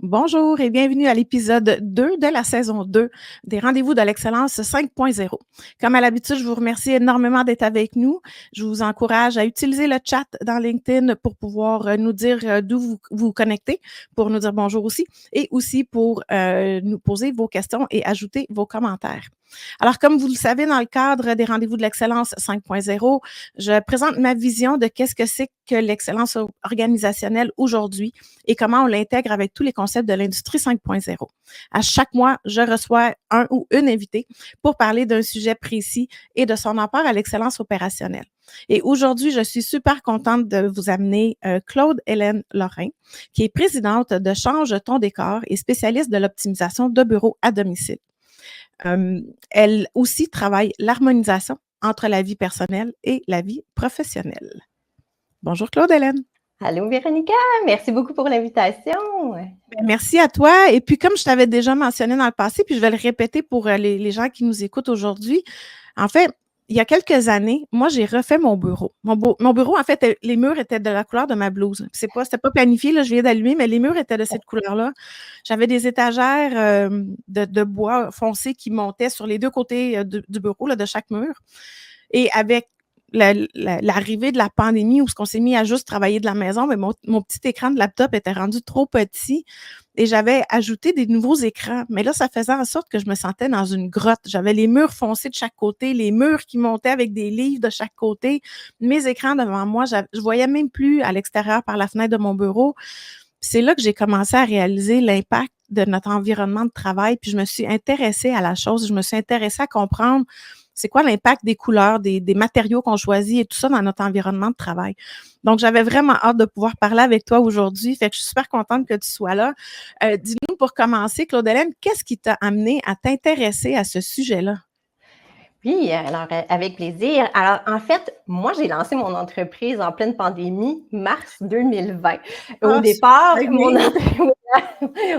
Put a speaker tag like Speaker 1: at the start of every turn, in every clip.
Speaker 1: Bonjour et bienvenue à l'épisode 2 de la saison 2 des Rendez-vous de l'excellence 5.0. Comme à l'habitude, je vous remercie énormément d'être avec nous. Je vous encourage à utiliser le chat dans LinkedIn pour pouvoir nous dire d'où vous vous connectez, pour nous dire bonjour aussi, et aussi pour nous poser vos questions et ajouter vos commentaires. Alors, comme vous le savez, dans le cadre des Rendez-vous de l'excellence 5.0, je présente ma vision de qu'est-ce que c'est que l'excellence organisationnelle aujourd'hui et comment on l'intègre avec tous les concepts de l'industrie 5.0. À chaque mois, je reçois un ou une invitée pour parler d'un sujet précis et de son apport à l'excellence opérationnelle. Et aujourd'hui, je suis super contente de vous amener Claude-Hélène Lorrain, qui est présidente de Change ton décor et spécialiste de l'optimisation de bureaux à domicile. Elle aussi travaille l'harmonisation entre la vie personnelle et la vie professionnelle. Bonjour Claude-Hélène.
Speaker 2: Allô Véronica, merci beaucoup pour l'invitation.
Speaker 1: Merci à toi. Et puis, comme je t'avais déjà mentionné dans le passé, puis je vais le répéter pour les gens qui nous écoutent aujourd'hui, en fait, il y a quelques années, moi, j'ai refait mon bureau. Mon bureau, en fait, les murs étaient de la couleur de ma blouse. C'était pas planifié, là, je viens d'allumer, mais les murs étaient de cette couleur-là. J'avais des étagères de bois foncé qui montaient sur les deux côtés du bureau, là, de chaque mur. Et avec l'arrivée de la pandémie où on s'est mis à juste travailler de la maison, mais mon petit écran de laptop était rendu trop petit et j'avais ajouté des nouveaux écrans. Mais là, ça faisait en sorte que je me sentais dans une grotte. J'avais les murs foncés de chaque côté, les murs qui montaient avec des livres de chaque côté, mes écrans devant moi. Je voyais même plus à l'extérieur par la fenêtre de mon bureau. C'est là que j'ai commencé à réaliser l'impact de notre environnement de travail. Puis je me suis intéressée à la chose. Je me suis intéressée à comprendre c'est quoi l'impact des couleurs, des matériaux qu'on choisit et tout ça dans notre environnement de travail. Donc, j'avais vraiment hâte de pouvoir parler avec toi aujourd'hui. Fait que je suis super contente que tu sois là. Dis-nous pour commencer, Claude-Hélène, qu'est-ce qui t'a amené à t'intéresser à ce sujet-là?
Speaker 2: Oui, alors avec plaisir. Alors en fait, moi j'ai lancé mon entreprise en pleine pandémie, mars 2020. Au
Speaker 1: Ah,
Speaker 2: départ,
Speaker 1: super bien.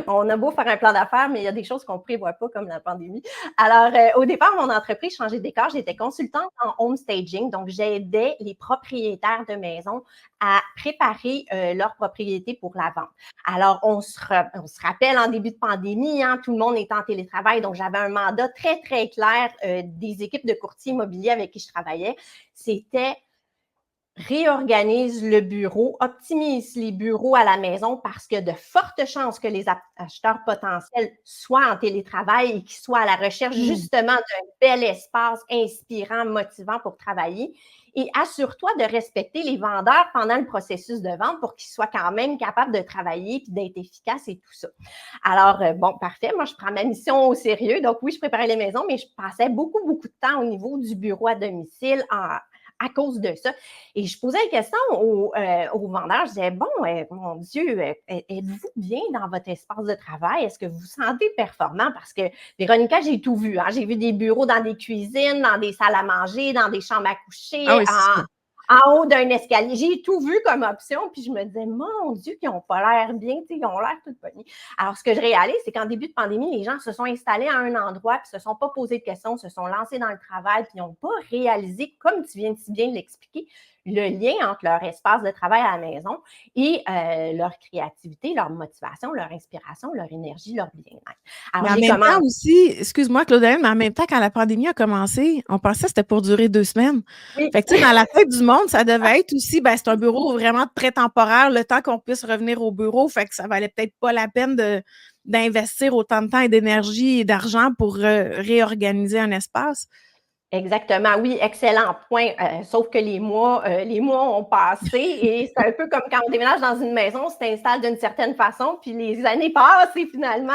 Speaker 2: on a beau faire un plan d'affaires, mais il y a des choses qu'on ne prévoit pas comme la pandémie. Alors au départ, mon entreprise changeait de décor. J'étais consultante en home staging, donc j'aidais les propriétaires de maisons à préparer leur propriété pour la vente. Alors on se rappelle en début de pandémie, hein, tout le monde était en télétravail, donc j'avais un mandat très très clair des équipes de courtiers immobiliers avec qui je travaillais, c'était réorganise le bureau, optimise les bureaux à la maison parce que de fortes chances que les acheteurs potentiels soient en télétravail et qu'ils soient à la recherche justement d'un bel espace inspirant, motivant pour travailler. Et assure-toi de respecter les vendeurs pendant le processus de vente pour qu'ils soient quand même capables de travailler et d'être efficaces et tout ça. Alors, bon, parfait. Moi, je prends ma mission au sérieux. Donc, oui, je préparais les maisons, mais je passais beaucoup, beaucoup de temps au niveau du bureau à domicile à cause de ça. Et je posais la question aux vendeurs. Je disais, bon, mon Dieu, êtes-vous bien dans votre espace de travail? Est-ce que vous vous sentez performant? Parce que, Véronica, j'ai tout vu. Hein? J'ai vu des bureaux dans des cuisines, dans des salles à manger, dans des chambres à coucher,
Speaker 1: Ah oui, c'est ça.
Speaker 2: en haut d'un escalier. J'ai tout vu comme option. Puis je me disais, mon Dieu, qu'ils n'ont pas l'air bien, ils ont l'air tout pognés. Alors, ce que je réalise, c'est qu'en début de pandémie, les gens se sont installés à un endroit, puis se sont pas posé de questions, se sont lancés dans le travail, puis n'ont pas réalisé, comme tu viens si bien de l'expliquer, le lien entre leur espace de travail à la maison et leur créativité, leur motivation, leur inspiration, leur énergie, leur bien-être.
Speaker 1: Mais
Speaker 2: Alors,
Speaker 1: en
Speaker 2: j'ai
Speaker 1: même temps
Speaker 2: commencé.
Speaker 1: aussi, excuse-moi, Claude-Hélène, mais en même temps, quand la pandémie a commencé, on pensait que c'était pour durer 2 semaines.
Speaker 2: Oui.
Speaker 1: Fait que, tu sais, dans la tête du monde, ça devait être aussi, ben, c'est un bureau vraiment très temporaire, le temps qu'on puisse revenir au bureau. Fait que ça valait peut-être pas la peine d'investir autant de temps et d'énergie et d'argent pour réorganiser un espace.
Speaker 2: Exactement, oui, excellent point. Sauf que les mois ont passé et c'est un peu comme quand on déménage dans une maison, on s'installe d'une certaine façon, puis les années passent et finalement,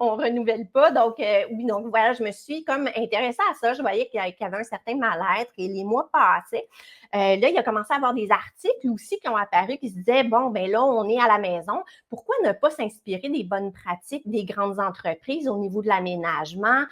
Speaker 2: on renouvelle pas. Donc, oui, donc voilà, je me suis comme intéressée à ça. Je voyais qu'il y avait un certain mal-être et les mois passaient. Là, il a commencé à avoir des articles aussi qui ont apparu qui se disaient, bon, ben là, on est à la maison. Pourquoi ne pas s'inspirer des bonnes pratiques des grandes entreprises au niveau de l'aménagement?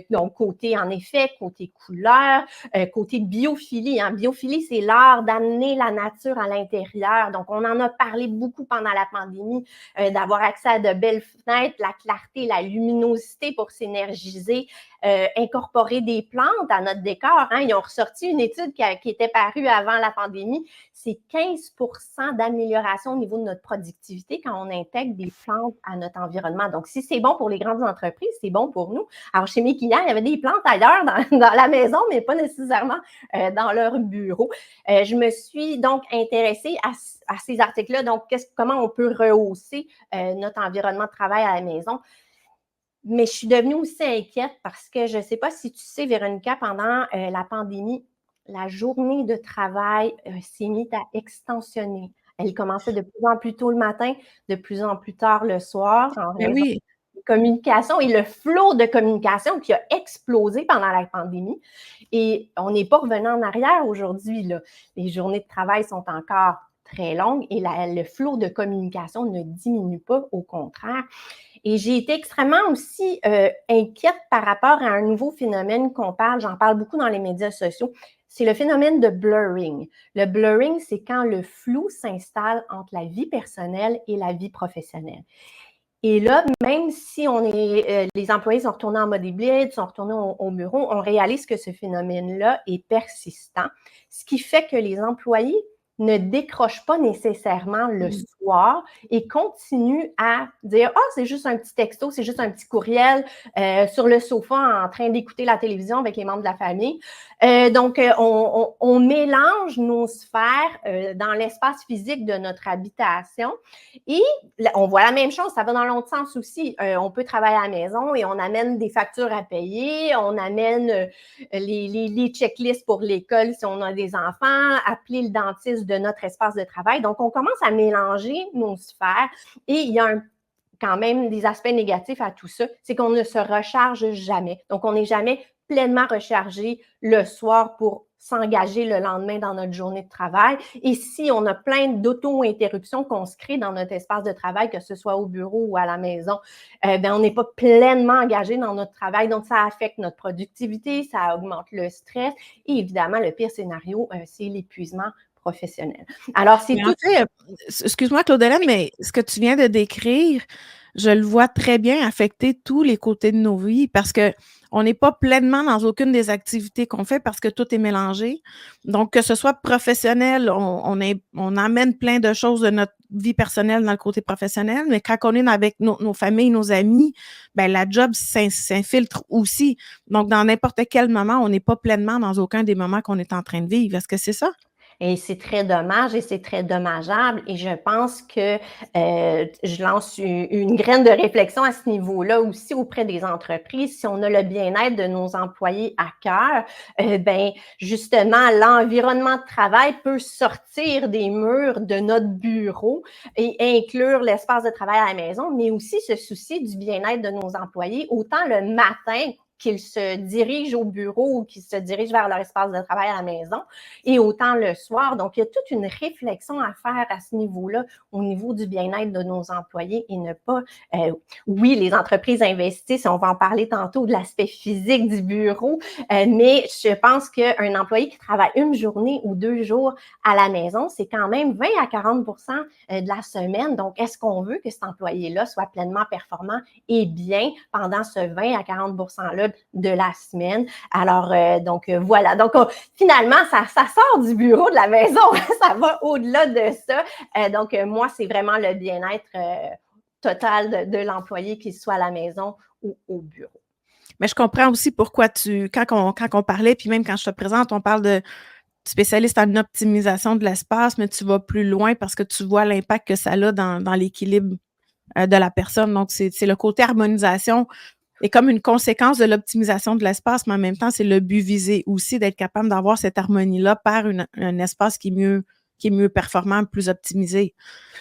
Speaker 2: Donc, en effet, côté couleur, côté biophilie. Hein. Biophilie, c'est l'art d'amener la nature à l'intérieur. Donc, on en a parlé beaucoup pendant la pandémie, d'avoir accès à de belles fenêtres, la clarté, la luminosité pour s'énergiser, incorporer des plantes à notre décor. Hein. Ils ont ressorti une étude qui était parue avant la pandémie. C'est 15% d'amélioration au niveau de notre productivité quand on intègre des plantes à notre environnement. Donc, si c'est bon pour les grandes entreprises, c'est bon pour nous. Alors, chez mes clients, il y avait des plantes ailleurs dans la maison, mais pas nécessairement dans leur bureau. Je me suis donc intéressée à ces articles-là. Donc, comment on peut rehausser notre environnement de travail à la maison. Mais je suis devenue aussi inquiète parce que je ne sais pas si tu sais, Véronica, pendant la pandémie, la journée de travail s'est mise à extensionner. Elle commençait de plus en plus tôt le matin, de plus en plus tard le soir, en
Speaker 1: Ben
Speaker 2: raison
Speaker 1: oui.
Speaker 2: de communication et le flot de communication qui a explosé pendant la pandémie. Et on n'est pas revenu en arrière aujourd'hui, là. Les journées de travail sont encore très longues et le flot de communication ne diminue pas, au contraire. Et j'ai été extrêmement aussi inquiète par rapport à un nouveau phénomène j'en parle beaucoup dans les médias sociaux, c'est le phénomène de blurring. Le blurring, c'est quand le flou s'installe entre la vie personnelle et la vie professionnelle. Et là, même si les employés sont retournés en mode hybride, sont retournés au bureau, on réalise que ce phénomène-là est persistant, ce qui fait que les employés ne décrochent pas nécessairement le soir et continuent à dire « Ah, c'est juste un petit texto, c'est juste un petit courriel sur le sofa en train d'écouter la télévision avec les membres de la famille. » Donc, on mélange nos sphères dans l'espace physique de notre habitation et on voit la même chose, ça va dans l'autre sens aussi. On peut travailler à la maison et on amène des factures à payer, on amène les checklists pour l'école si on a des enfants, appeler le dentiste de notre espace de travail. Donc, on commence à mélanger nos sphères et il y a quand même des aspects négatifs à tout ça, c'est qu'on ne se recharge jamais. Donc, on n'est jamais pleinement rechargé le soir pour s'engager le lendemain dans notre journée de travail. Et si on a plein d'auto-interruptions qu'on se crée dans notre espace de travail, que ce soit au bureau ou à la maison, on n'est pas pleinement engagé dans notre travail. Donc, ça affecte notre productivité, ça augmente le stress. Et évidemment, le pire scénario, c'est l'épuisement professionnel. Alors, c'est tout.
Speaker 1: En fait, excuse-moi, Claude-Hélène, mais ce que tu viens de décrire, je le vois très bien affecter tous les côtés de nos vies parce qu'on n'est pas pleinement dans aucune des activités qu'on fait parce que tout est mélangé. Donc, que ce soit professionnel, on amène plein de choses de notre vie personnelle dans le côté professionnel, mais quand on est avec nos familles, nos amis, ben la job s'infiltre aussi. Donc, dans n'importe quel moment, on n'est pas pleinement dans aucun des moments qu'on est en train de vivre. Est-ce que c'est ça?
Speaker 2: Et c'est très dommage et c'est très dommageable. Et je pense que je lance une graine de réflexion à ce niveau-là aussi auprès des entreprises. Si on a le bien-être de nos employés à cœur, justement, l'environnement de travail peut sortir des murs de notre bureau et inclure l'espace de travail à la maison, mais aussi se soucier du bien-être de nos employés, autant le matin qu'ils se dirigent au bureau ou qu'ils se dirigent vers leur espace de travail à la maison, et autant le soir. Donc, il y a toute une réflexion à faire à ce niveau-là, au niveau du bien-être de nos employés et ne pas... oui, les entreprises investissent, on va en parler tantôt de l'aspect physique du bureau, mais je pense qu'un employé qui travaille une journée ou 2 jours à la maison, c'est quand même 20 à 40% de la semaine. Donc, est-ce qu'on veut que cet employé-là soit pleinement performant et bien pendant ce 20 à 40%-là de la semaine? Alors, voilà. Donc, finalement, ça sort du bureau de la maison. Ça va au-delà de ça. Donc, moi, c'est vraiment le bien-être total de l'employé, qu'il soit à la maison ou au bureau.
Speaker 1: Mais je comprends aussi pourquoi quand on parlait, puis même quand je te présente, on parle de spécialiste en optimisation de l'espace, mais tu vas plus loin parce que tu vois l'impact que ça a dans l'équilibre de la personne. Donc, c'est le côté harmonisation et comme une conséquence de l'optimisation de l'espace, mais en même temps, c'est le but visé aussi d'être capable d'avoir cette harmonie-là par un espace qui est mieux performant, plus optimisé.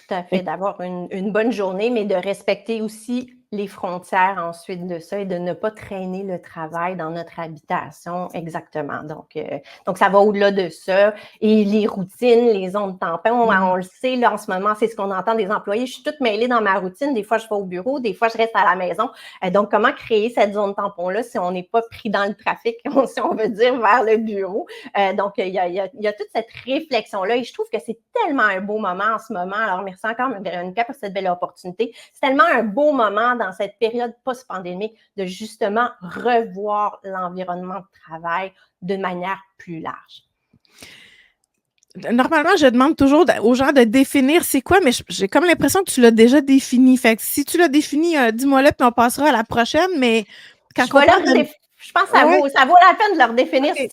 Speaker 2: Tout à fait, d'avoir une bonne journée, mais de respecter aussi les frontières ensuite de ça et de ne pas traîner le travail dans notre habitation. Exactement. Donc ça va au-delà de ça. Et les routines, les zones tampons, on le sait, là, en ce moment, c'est ce qu'on entend des employés. Je suis toute mêlée dans ma routine. Des fois, je vais au bureau, des fois, je reste à la maison. Donc, comment créer cette zone tampon-là si on n'est pas pris dans le trafic, si on veut dire, vers le bureau? Donc, il y a toute cette réflexion-là et je trouve que c'est tellement un beau moment en ce moment. Alors, merci encore, Véronica, pour cette belle opportunité. C'est tellement un beau moment dans cette période post-pandémique de justement revoir l'environnement de travail de manière plus large.
Speaker 1: Normalement, je demande toujours aux gens de définir c'est quoi, mais j'ai comme l'impression que tu l'as déjà défini. Fait que si tu l'as défini, dis-moi-le, puis on passera à la prochaine, mais quand on parle de...
Speaker 2: Je pense que ça vaut la peine de leur définir
Speaker 1: okay.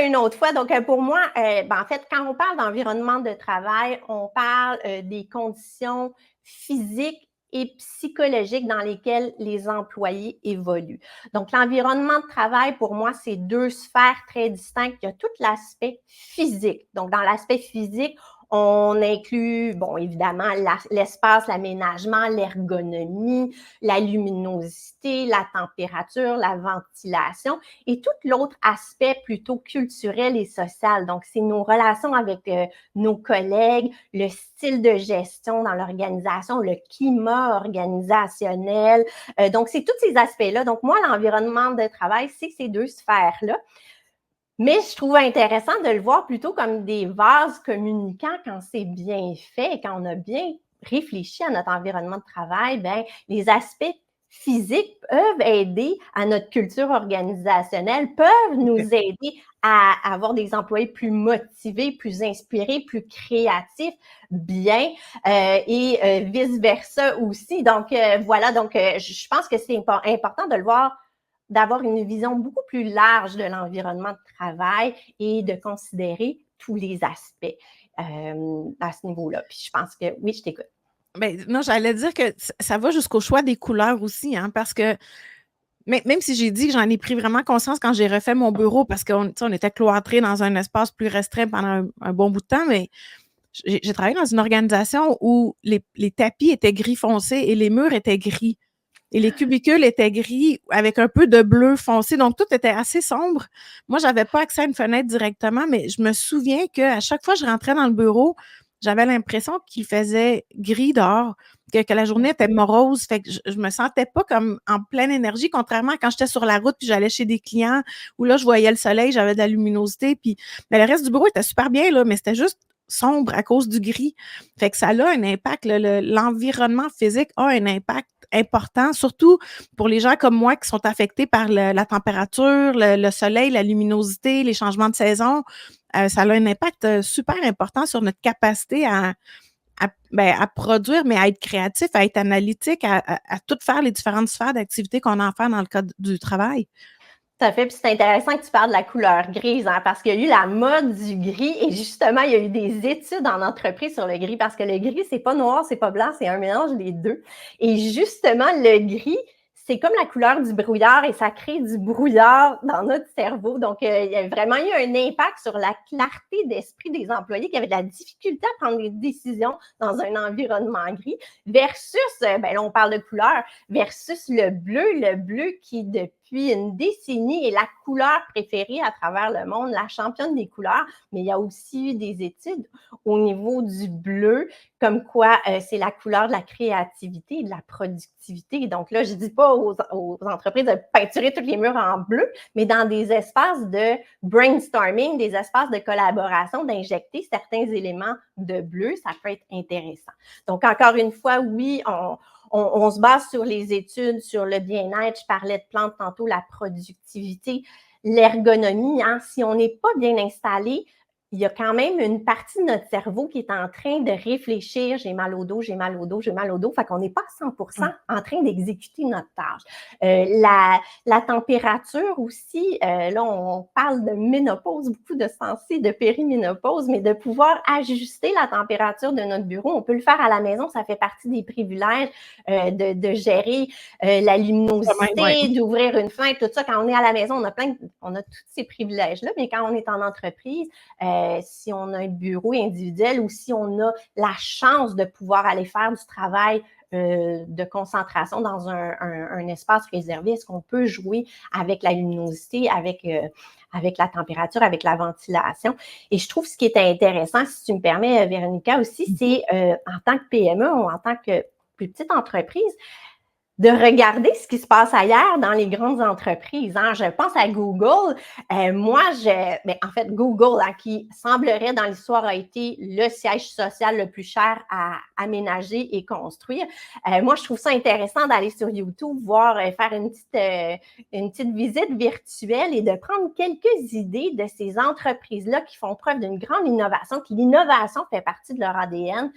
Speaker 2: Une autre fois. Donc, pour moi, en fait, quand on parle d'environnement de travail, on parle des conditions physiques et psychologiques dans lesquelles les employés évoluent. Donc, l'environnement de travail, pour moi, c'est deux sphères très distinctes. Il y a tout l'aspect physique. Donc, dans l'aspect physique, on inclut, bon, évidemment, l'espace, l'aménagement, l'ergonomie, la luminosité, la température, la ventilation et tout l'autre aspect plutôt culturel et social. Donc, c'est nos relations avec nos collègues, le style de gestion dans l'organisation, le climat organisationnel. Donc, c'est tous ces aspects-là. Donc, moi, l'environnement de travail, c'est ces deux sphères-là. Mais je trouve intéressant de le voir plutôt comme des vases communicants quand c'est bien fait, quand on a bien réfléchi à notre environnement de travail, bien, les aspects physiques peuvent aider à notre culture organisationnelle, peuvent nous aider à avoir des employés plus motivés, plus inspirés, plus créatifs, bien, et vice-versa aussi. Donc, voilà, donc je pense que c'est important de le voir, d'avoir une vision beaucoup plus large de l'environnement de travail et de considérer tous les aspects à ce niveau-là. Puis je pense que, oui, je t'écoute.
Speaker 1: Ben, non, j'allais dire que ça va jusqu'au choix des couleurs aussi, hein, parce que même si j'ai dit que j'en ai pris vraiment conscience quand j'ai refait mon bureau, parce qu'on était cloîtrés dans un espace plus restreint pendant un bon bout de temps, mais j'ai travaillé dans une organisation où les tapis étaient gris foncé et les murs étaient gris. Et les cubicules étaient gris avec un peu de bleu foncé. Donc, tout était assez sombre. Moi, j'avais pas accès à une fenêtre directement, mais je me souviens qu'à chaque fois que je rentrais dans le bureau, j'avais l'impression qu'il faisait gris dehors, que la journée était morose. Fait que je me sentais pas comme en pleine énergie, contrairement à quand j'étais sur la route puis j'allais chez des clients où là, je voyais le soleil, j'avais de la luminosité. Puis, mais le reste du bureau était super bien, là, mais c'était juste sombre à cause du gris. Fait que ça a un impact. L'environnement physique a un impact important, surtout pour les gens comme moi qui sont affectés par la température, le soleil, la luminosité, les changements de saison. Ça a un impact super important sur notre capacité à produire, mais à être créatif, à être analytique, à tout faire les différentes sphères d'activité qu'on a à faire dans le cadre du travail.
Speaker 2: Tout à fait, puis c'est intéressant que tu parles de la couleur grise, hein, parce qu'il y a eu la mode du gris et justement, il y a eu des études en entreprise sur le gris, parce que le gris, c'est pas noir, c'est pas blanc, c'est un mélange des deux. Et justement, le gris, c'est comme la couleur du brouillard et ça crée du brouillard dans notre cerveau. Donc, il y a vraiment eu un impact sur la clarté d'esprit des employés qui avaient de la difficulté à prendre des décisions dans un environnement gris versus, ben là, on parle de couleur, versus le bleu qui, depuis une décennie, est la couleur préférée à travers le monde, la championne des couleurs. Mais il y a aussi eu des études au niveau du bleu, comme quoi c'est la couleur de la créativité et de la productivité. Donc là, je ne dis pas aux entreprises de peinturer tous les murs en bleu, mais dans des espaces de brainstorming, des espaces de collaboration, d'injecter certains éléments de bleu, ça peut être intéressant. Donc, encore une fois, oui, on se base sur les études, sur le bien-être. Je parlais de plantes tantôt, la productivité, l'ergonomie. Hein, si on n'est pas bien installé, il y a quand même une partie de notre cerveau qui est en train de réfléchir. J'ai mal au dos, j'ai mal au dos, j'ai mal au dos. Fait qu'on n'est pas à 100% en train d'exécuter notre tâche. La température aussi, là, on parle de ménopause, beaucoup de sensés de périménopause, mais de pouvoir ajuster la température de notre bureau. On peut le faire à la maison, ça fait partie des privilèges de gérer la luminosité, d'ouvrir une fenêtre, tout ça. Quand on est à la maison, on a tous ces privilèges-là, mais quand on est en entreprise, si on a un bureau individuel ou si on a la chance de pouvoir aller faire du travail de concentration dans un espace réservé, est-ce qu'on peut jouer avec la luminosité, avec la température, avec la ventilation? Et je trouve ce qui est intéressant, si tu me permets, Véronica, aussi, c'est en tant que PME ou en tant que plus petite entreprise, de regarder ce qui se passe ailleurs dans les grandes entreprises. Hein. Je pense à Google. Mais en fait, Google, hein, qui semblerait dans l'histoire a été le siège social le plus cher à aménager et construire. Moi, je trouve ça intéressant d'aller sur YouTube, voir, faire une petite visite virtuelle et de prendre quelques idées de ces entreprises-là qui font preuve d'une grande innovation, que l'innovation fait partie de leur ADN.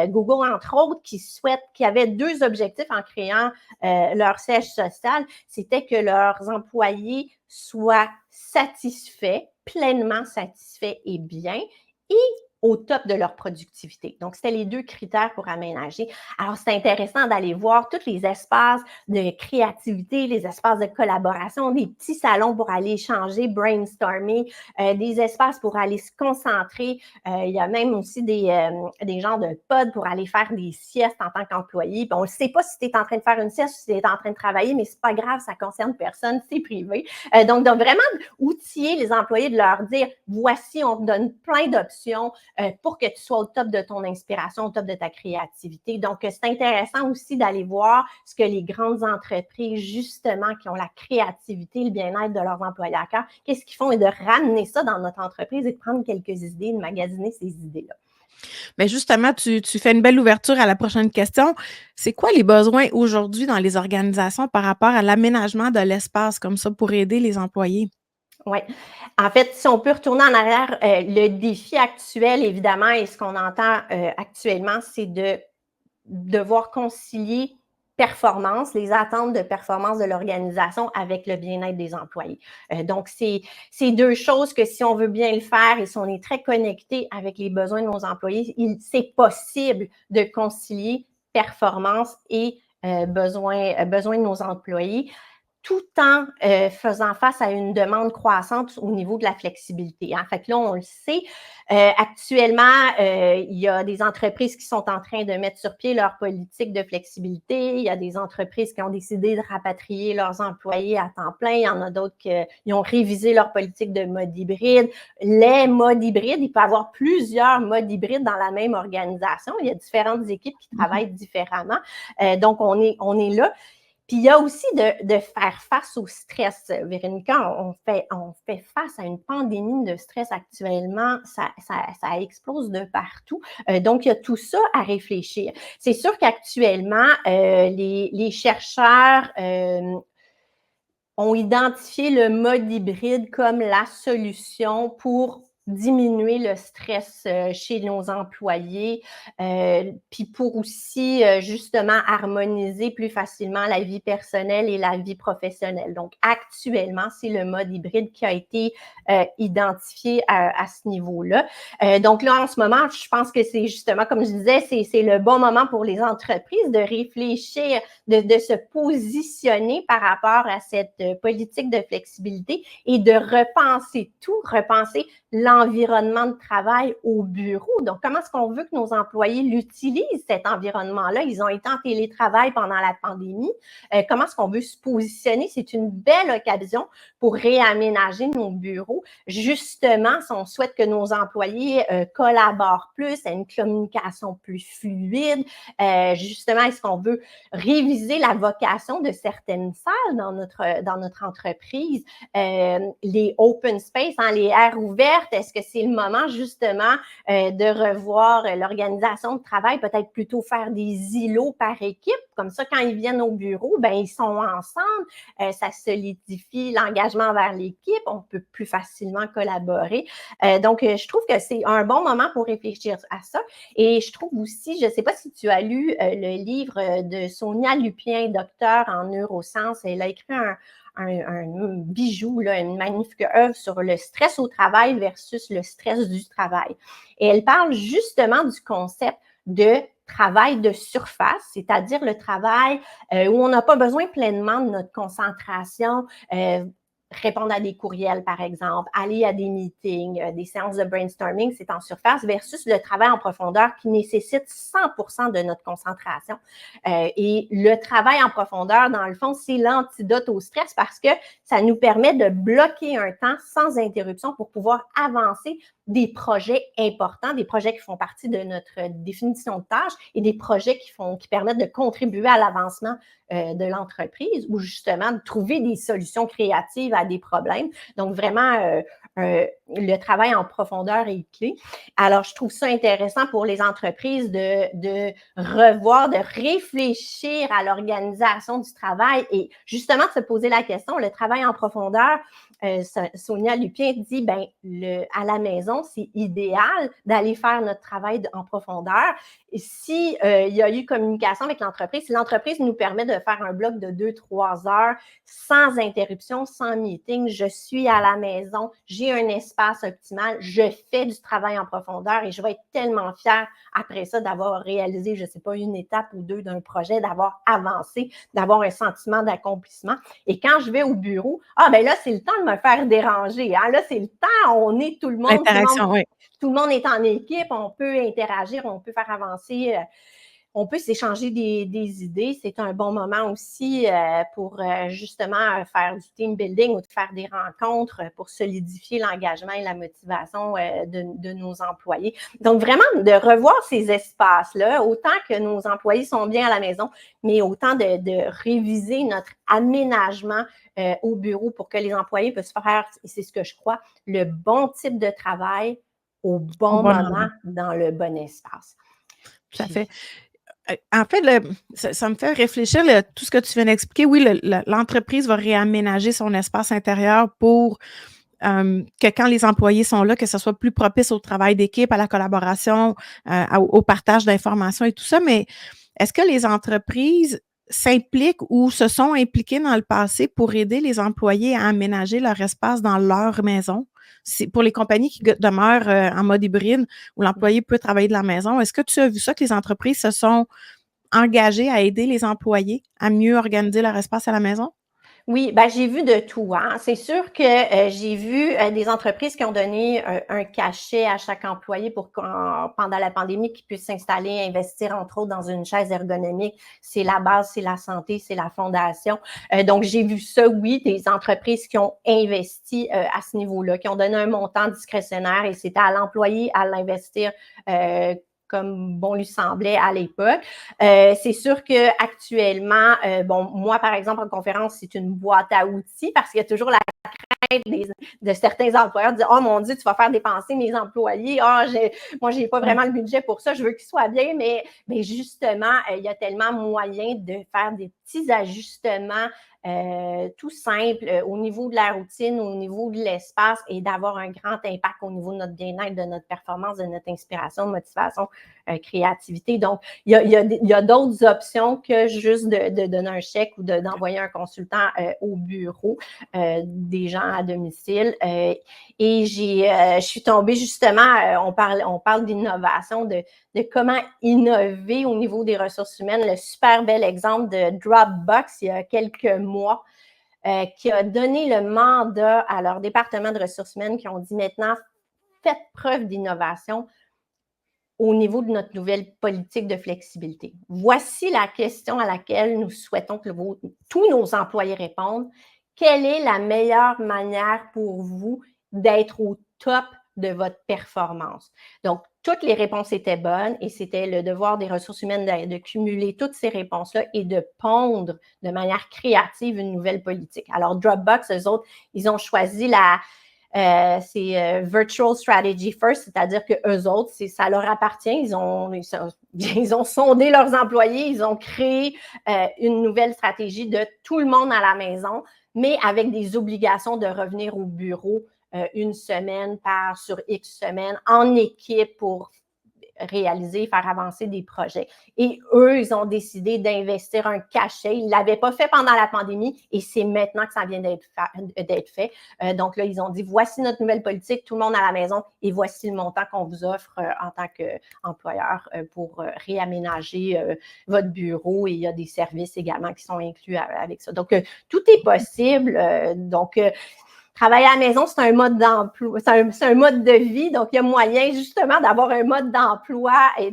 Speaker 2: Google, entre autres, qui avait 2 objectifs en créant leur siège social, c'était que leurs employés soient satisfaits, pleinement satisfaits et bien, et au top de leur productivité. Donc, c'était les 2 critères pour aménager. Alors, c'est intéressant d'aller voir tous les espaces de créativité, les espaces de collaboration, des petits salons pour aller échanger, brainstormer, des espaces pour aller se concentrer. Il y a même aussi des genres de pods pour aller faire des siestes en tant qu'employé. On ne sait pas si tu es en train de faire une sieste ou si tu es en train de travailler, mais c'est pas grave, ça concerne personne, c'est privé. Donc, vraiment outiller les employés, de leur dire, voici, on te donne plein d'options pour que tu sois au top de ton inspiration, au top de ta créativité. Donc, c'est intéressant aussi d'aller voir ce que les grandes entreprises, justement, qui ont la créativité, le bien-être de leurs employés à cœur, qu'est-ce qu'ils font et de ramener ça dans notre entreprise et de prendre quelques idées, de magasiner ces idées-là.
Speaker 1: Mais justement, tu fais une belle ouverture à la prochaine question. C'est quoi les besoins aujourd'hui dans les organisations par rapport à l'aménagement de l'espace comme ça pour aider les employés?
Speaker 2: Oui. En fait, si on peut retourner en arrière, le défi actuel, évidemment, et ce qu'on entend actuellement, c'est de devoir concilier performance, les attentes de performance de l'organisation avec le bien-être des employés. Donc, c'est 2 choses que si on veut bien le faire et si on est très connecté avec les besoins de nos employés, c'est possible de concilier performance et besoins de nos employés, tout en faisant face à une demande croissante au niveau de la flexibilité. Hein. Fait que là, on le sait, actuellement, il y a des entreprises qui sont en train de mettre sur pied leur politique de flexibilité. Il y a des entreprises qui ont décidé de rapatrier leurs employés à temps plein. Il y en a d'autres qui ont révisé leur politique de mode hybride. Les modes hybrides, il peut y avoir plusieurs modes hybrides dans la même organisation. Il y a différentes équipes qui travaillent différemment. Donc, on est là. Puis il y a aussi de faire face au stress. Véronica, on fait face à une pandémie de stress actuellement. Ça explose de partout. Donc, il y a tout ça à réfléchir. C'est sûr qu'actuellement, les chercheurs ont identifié le mode hybride comme la solution pour diminuer le stress chez nos employés, puis pour aussi justement harmoniser plus facilement la vie personnelle et la vie professionnelle. Donc actuellement, c'est le mode hybride qui a été identifié à ce niveau-là. Donc là, en ce moment, je pense que c'est justement, comme je disais, c'est le bon moment pour les entreprises de réfléchir, de se positionner par rapport à cette politique de flexibilité et de repenser l'environnement de travail au bureau. Donc, comment est-ce qu'on veut que nos employés l'utilisent, cet environnement-là? Ils ont été en télétravail pendant la pandémie. Comment est-ce qu'on veut se positionner? C'est une belle occasion pour réaménager nos bureaux. Justement, si on souhaite que nos employés collaborent plus, aient une communication plus fluide, justement, est-ce qu'on veut réviser la vocation de certaines salles dans notre entreprise, les open space, hein, les aires ouvertes, est-ce que c'est le moment justement de revoir l'organisation de travail, peut-être plutôt faire des îlots par équipe, comme ça quand ils viennent au bureau, ben ils sont ensemble, ça solidifie l'engagement vers l'équipe, on peut plus facilement collaborer. Donc, je trouve que c'est un bon moment pour réfléchir à ça. Et je trouve aussi, je ne sais pas si tu as lu le livre de Sonia Lupien, docteur en neurosciences. Elle a écrit un bijou, là, une magnifique œuvre sur le stress au travail versus le stress du travail. Et elle parle justement du concept de travail de surface, c'est-à-dire le travail où on n'a pas besoin pleinement de notre concentration, répondre à des courriels, par exemple, aller à des meetings, des séances de brainstorming, c'est en surface, versus le travail en profondeur qui nécessite 100% de notre concentration. Et le travail en profondeur, dans le fond, c'est l'antidote au stress parce que ça nous permet de bloquer un temps sans interruption pour pouvoir avancer des projets importants, des projets qui font partie de notre définition de tâches et des projets qui permettent de contribuer à l'avancement de l'entreprise ou justement de trouver des solutions créatives à des problèmes. Donc, vraiment, le travail en profondeur est clé. Alors, je trouve ça intéressant pour les entreprises de revoir, de réfléchir à l'organisation du travail et justement de se poser la question, le travail en profondeur, Sonia Lupien dit, à la maison, c'est idéal d'aller faire notre travail en profondeur. Et si il y a eu communication avec l'entreprise, si l'entreprise nous permet de faire un bloc de 2-3 heures sans interruption, sans meeting, je suis à la maison, j'ai un espace optimal, je fais du travail en profondeur et je vais être tellement fière après ça d'avoir réalisé, je ne sais pas, une étape ou deux d'un projet, d'avoir avancé, d'avoir un sentiment d'accomplissement. Et quand je vais au bureau, là, c'est le temps de me faire déranger. Hein? Là, c'est le temps, on est tout le monde.
Speaker 1: Interaction, oui.
Speaker 2: Tout le monde est en équipe, on peut interagir, on peut faire avancer, on peut s'échanger des idées. C'est un bon moment aussi pour justement faire du team building ou de faire des rencontres pour solidifier l'engagement et la motivation de nos employés. Donc, vraiment, de revoir ces espaces-là, autant que nos employés sont bien à la maison, mais autant de réviser notre aménagement au bureau pour que les employés puissent faire, et c'est ce que je crois, le bon type de travail au bon moment, dans le bon espace.
Speaker 1: Tout à fait. En fait, ça me fait réfléchir, tout ce que tu viens d'expliquer. Oui, l'entreprise va réaménager son espace intérieur pour que quand les employés sont là, que ce soit plus propice au travail d'équipe, à la collaboration, au partage d'informations et tout ça. Mais est-ce que les entreprises s'impliquent ou se sont impliquées dans le passé pour aider les employés à aménager leur espace dans leur maison? C'est pour les compagnies qui demeurent en mode hybride où l'employé peut travailler de la maison. Est-ce que tu as vu ça, que les entreprises se sont engagées à aider les employés à mieux organiser leur espace à la maison?
Speaker 2: Oui, j'ai vu de tout. Hein. C'est sûr que j'ai vu des entreprises qui ont donné un cachet à chaque employé pour pendant la pandémie, qu'ils puissent s'installer, investir entre autres dans une chaise ergonomique. C'est la base, c'est la santé, c'est la fondation. Donc, j'ai vu ça, oui, des entreprises qui ont investi à ce niveau-là, qui ont donné un montant discrétionnaire et c'était à l'employé à l'investir comme bon lui semblait à l'époque. C'est sûr qu'actuellement, moi, par exemple, en conférence, c'est une boîte à outils parce qu'il y a toujours la crainte de certains employeurs de dire « Oh mon Dieu, tu vas faire dépenser mes employés. Moi, je n'ai pas vraiment le budget pour ça. Je veux qu'ils soient bien. » Mais justement, il y a tellement moyen de faire des petits ajustements tout simple au niveau de la routine, au niveau de l'espace et d'avoir un grand impact au niveau de notre bien-être, de notre performance, de notre inspiration, motivation, créativité. Donc, il y a d'autres options que juste de donner un chèque ou d'envoyer un consultant au bureau des gens à domicile. Et je suis tombée justement, on parle d'innovation, de comment innover au niveau des ressources humaines. Le super bel exemple de Dropbox, il y a quelques mois, qui a donné le mandat à leur département de ressources humaines qui ont dit maintenant, faites preuve d'innovation au niveau de notre nouvelle politique de flexibilité. Voici la question à laquelle nous souhaitons que tous nos employés répondent. Quelle est la meilleure manière pour vous d'être au top de votre performance? Donc, toutes les réponses étaient bonnes et c'était le devoir des ressources humaines de cumuler toutes ces réponses-là et de pondre de manière créative une nouvelle politique. Alors, Dropbox, eux autres, ils ont choisi c'est Virtual Strategy First, c'est-à-dire qu'eux autres, ça leur appartient. Ils ont sondé leurs employés, ils ont créé une nouvelle stratégie de tout le monde à la maison, mais avec des obligations de revenir au bureau une semaine sur X semaines en équipe pour réaliser, faire avancer des projets. Et eux, ils ont décidé d'investir un cachet. Ils ne l'avaient pas fait pendant la pandémie et c'est maintenant que ça vient d'être fait. Donc là, ils ont dit, voici notre nouvelle politique, tout le monde à la maison et voici le montant qu'on vous offre en tant qu'employeur pour réaménager votre bureau et il y a des services également qui sont inclus avec ça. Donc, tout est possible. Travailler à la maison, c'est un mode d'emploi, c'est un mode de vie. Donc, il y a moyen justement d'avoir un mode d'emploi et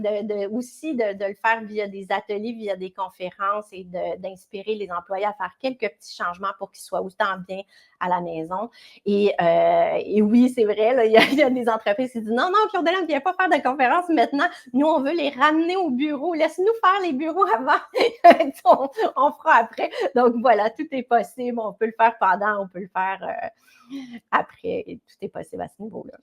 Speaker 2: aussi de le faire via des ateliers, via des conférences et d'inspirer les employés à faire quelques petits changements pour qu'ils soient autant bien à la maison. Et oui, c'est vrai, là, il y a des entreprises qui disent non, Claude-Hélène, viens pas faire de conférence maintenant. Nous, on veut les ramener au bureau. Laisse-nous faire les bureaux avant. on fera après. Donc voilà, tout est possible. On peut le faire pendant, on peut le faire après. Et tout est possible à ce niveau-là.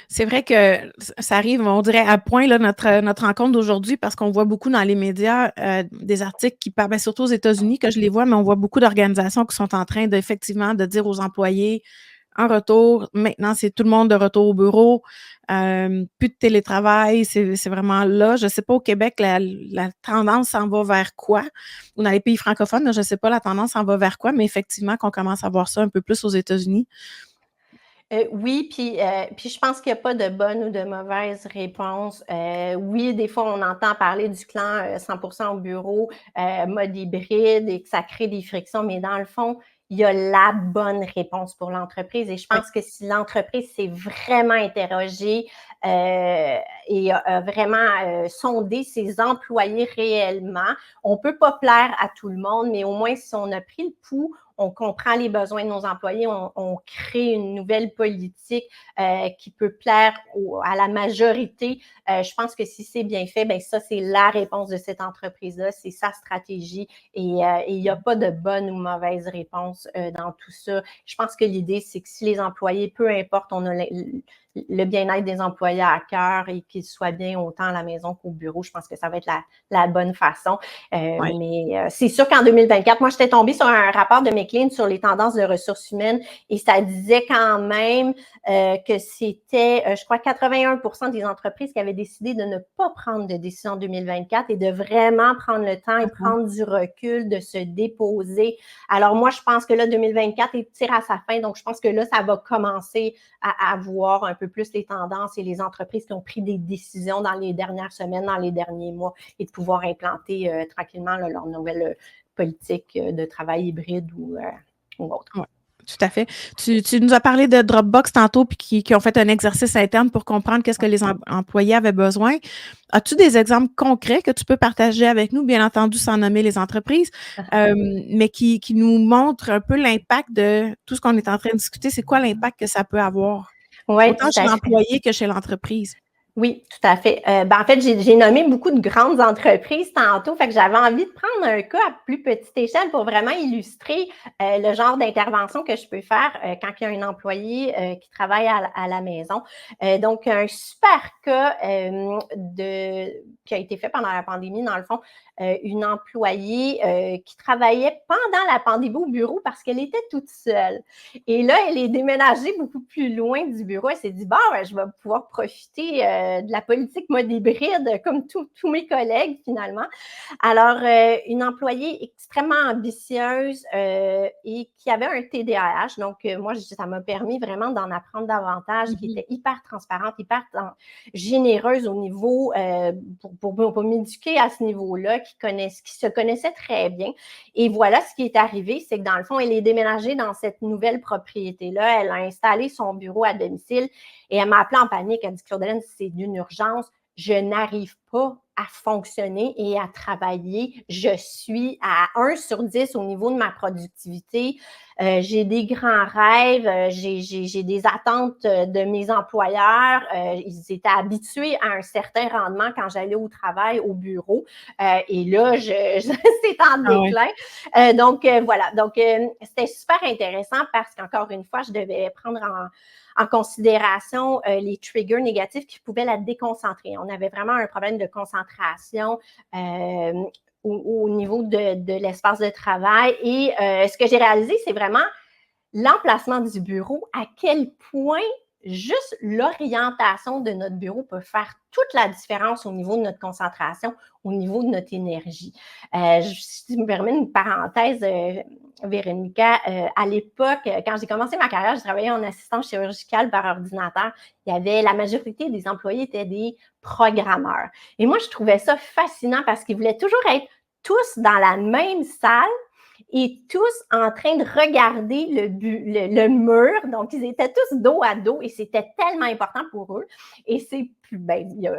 Speaker 1: C'est vrai que ça arrive, on dirait à point, là, notre rencontre d'aujourd'hui, parce qu'on voit beaucoup dans les médias des articles qui parlent, surtout aux États-Unis que je les vois, mais on voit beaucoup d'organisations qui sont en train d'effectivement de dire aux employés un retour. Maintenant, c'est tout le monde de retour au bureau. Plus de télétravail, c'est vraiment là. Je ne sais pas au Québec, la tendance s'en va vers quoi? Ou dans les pays francophones, là, je ne sais pas la tendance s'en va vers quoi, mais effectivement qu'on commence à voir ça un peu plus aux États-Unis.
Speaker 2: Oui, puis je pense qu'il n'y a pas de bonne ou de mauvaise réponse. Oui, des fois, on entend parler du clan 100% au bureau, mode hybride, et que ça crée des frictions, mais dans le fond, il y a la bonne réponse pour l'entreprise. Et je pense que si l'entreprise s'est vraiment interrogée et a vraiment sondé ses employés réellement, on ne peut pas plaire à tout le monde, mais au moins, si on a pris le pouls, on comprend les besoins de nos employés, on crée une nouvelle politique qui peut plaire à la majorité. Je pense que si c'est bien fait, ben ça, c'est la réponse de cette entreprise-là, c'est sa stratégie et il n'y a pas de bonne ou mauvaise réponse dans tout ça. Je pense que l'idée, c'est que si les employés, peu importe, on a le bien-être des employés à cœur et qu'ils soient bien autant à la maison qu'au bureau, je pense que ça va être la bonne façon. Mais c'est sûr qu'en 2024, moi, j'étais tombée sur un rapport de McLean sur les tendances de ressources humaines et ça disait quand même que c'était, je crois, 81% des entreprises qui avaient décidé de ne pas prendre de décision en 2024 et de vraiment prendre le temps et prendre du recul, de se déposer. Alors moi, je pense que là, 2024 tire à sa fin, donc je pense que là, ça va commencer à voir un peu plus les tendances et les entreprises qui ont pris des décisions dans les dernières semaines, dans les derniers mois et de pouvoir implanter tranquillement là, leur nouvelle politique de travail hybride ou autre.
Speaker 1: Ouais. Tout à fait. Tu nous as parlé de Dropbox tantôt, puis qui ont fait un exercice interne pour comprendre qu'est-ce que les employés avaient besoin. As-tu des exemples concrets que tu peux partager avec nous, bien entendu, sans nommer les entreprises, mais qui nous montrent un peu l'impact de tout ce qu'on est en train de discuter? C'est quoi l'impact que ça peut avoir?
Speaker 2: Ouais,
Speaker 1: autant chez l'employé que chez l'entreprise.
Speaker 2: Oui, tout à fait. En fait, j'ai nommé beaucoup de grandes entreprises tantôt, fait que j'avais envie de prendre un cas à plus petite échelle pour vraiment illustrer le genre d'intervention que je peux faire quand il y a un employé qui travaille à la maison. Donc, un super cas qui a été fait pendant la pandémie, dans le fond, une employée qui travaillait pendant la pandémie au bureau parce qu'elle était toute seule. Et là, elle est déménagée beaucoup plus loin du bureau. Elle s'est dit, bon, je vais pouvoir profiter de la politique mode hybride comme tous mes collègues, finalement. Alors, une employée extrêmement ambitieuse et qui avait un TDAH. Donc, moi, ça m'a permis vraiment d'en apprendre davantage, qui était hyper transparente, hyper généreuse au niveau, pour m'éduquer à ce niveau-là, qui se connaissait très bien. Et voilà, ce qui est arrivé, c'est que dans le fond, elle est déménagée dans cette nouvelle propriété-là. Elle a installé son bureau à domicile et elle m'a appelée en panique. Elle dit, Claude-Hélène, c'est d'une urgence. Je n'arrive pas à fonctionner et à travailler. Je suis à 1 sur 10 au niveau de ma productivité. J'ai des grands rêves. J'ai des attentes de mes employeurs. Ils étaient habitués à un certain rendement quand j'allais au travail, au bureau. Et là, c'est en déclin. Donc, voilà. Donc, c'était super intéressant parce qu'encore une fois, je devais prendre en considération les triggers négatifs qui pouvaient la déconcentrer. On avait vraiment un problème de concentration au niveau de l'espace de travail. Et ce que j'ai réalisé, c'est vraiment l'emplacement du bureau, à quel point juste l'orientation de notre bureau peut faire toute la différence au niveau de notre concentration, au niveau de notre énergie. Si je me permets une parenthèse, Véronica, à l'époque, quand j'ai commencé ma carrière, je travaillais en assistance chirurgicale par ordinateur. La majorité des employés étaient des programmeurs. Et moi, je trouvais ça fascinant parce qu'ils voulaient toujours être tous dans la même salle et tous en train de regarder le mur. Donc, ils étaient tous dos à dos et c'était tellement important pour eux. Et c'est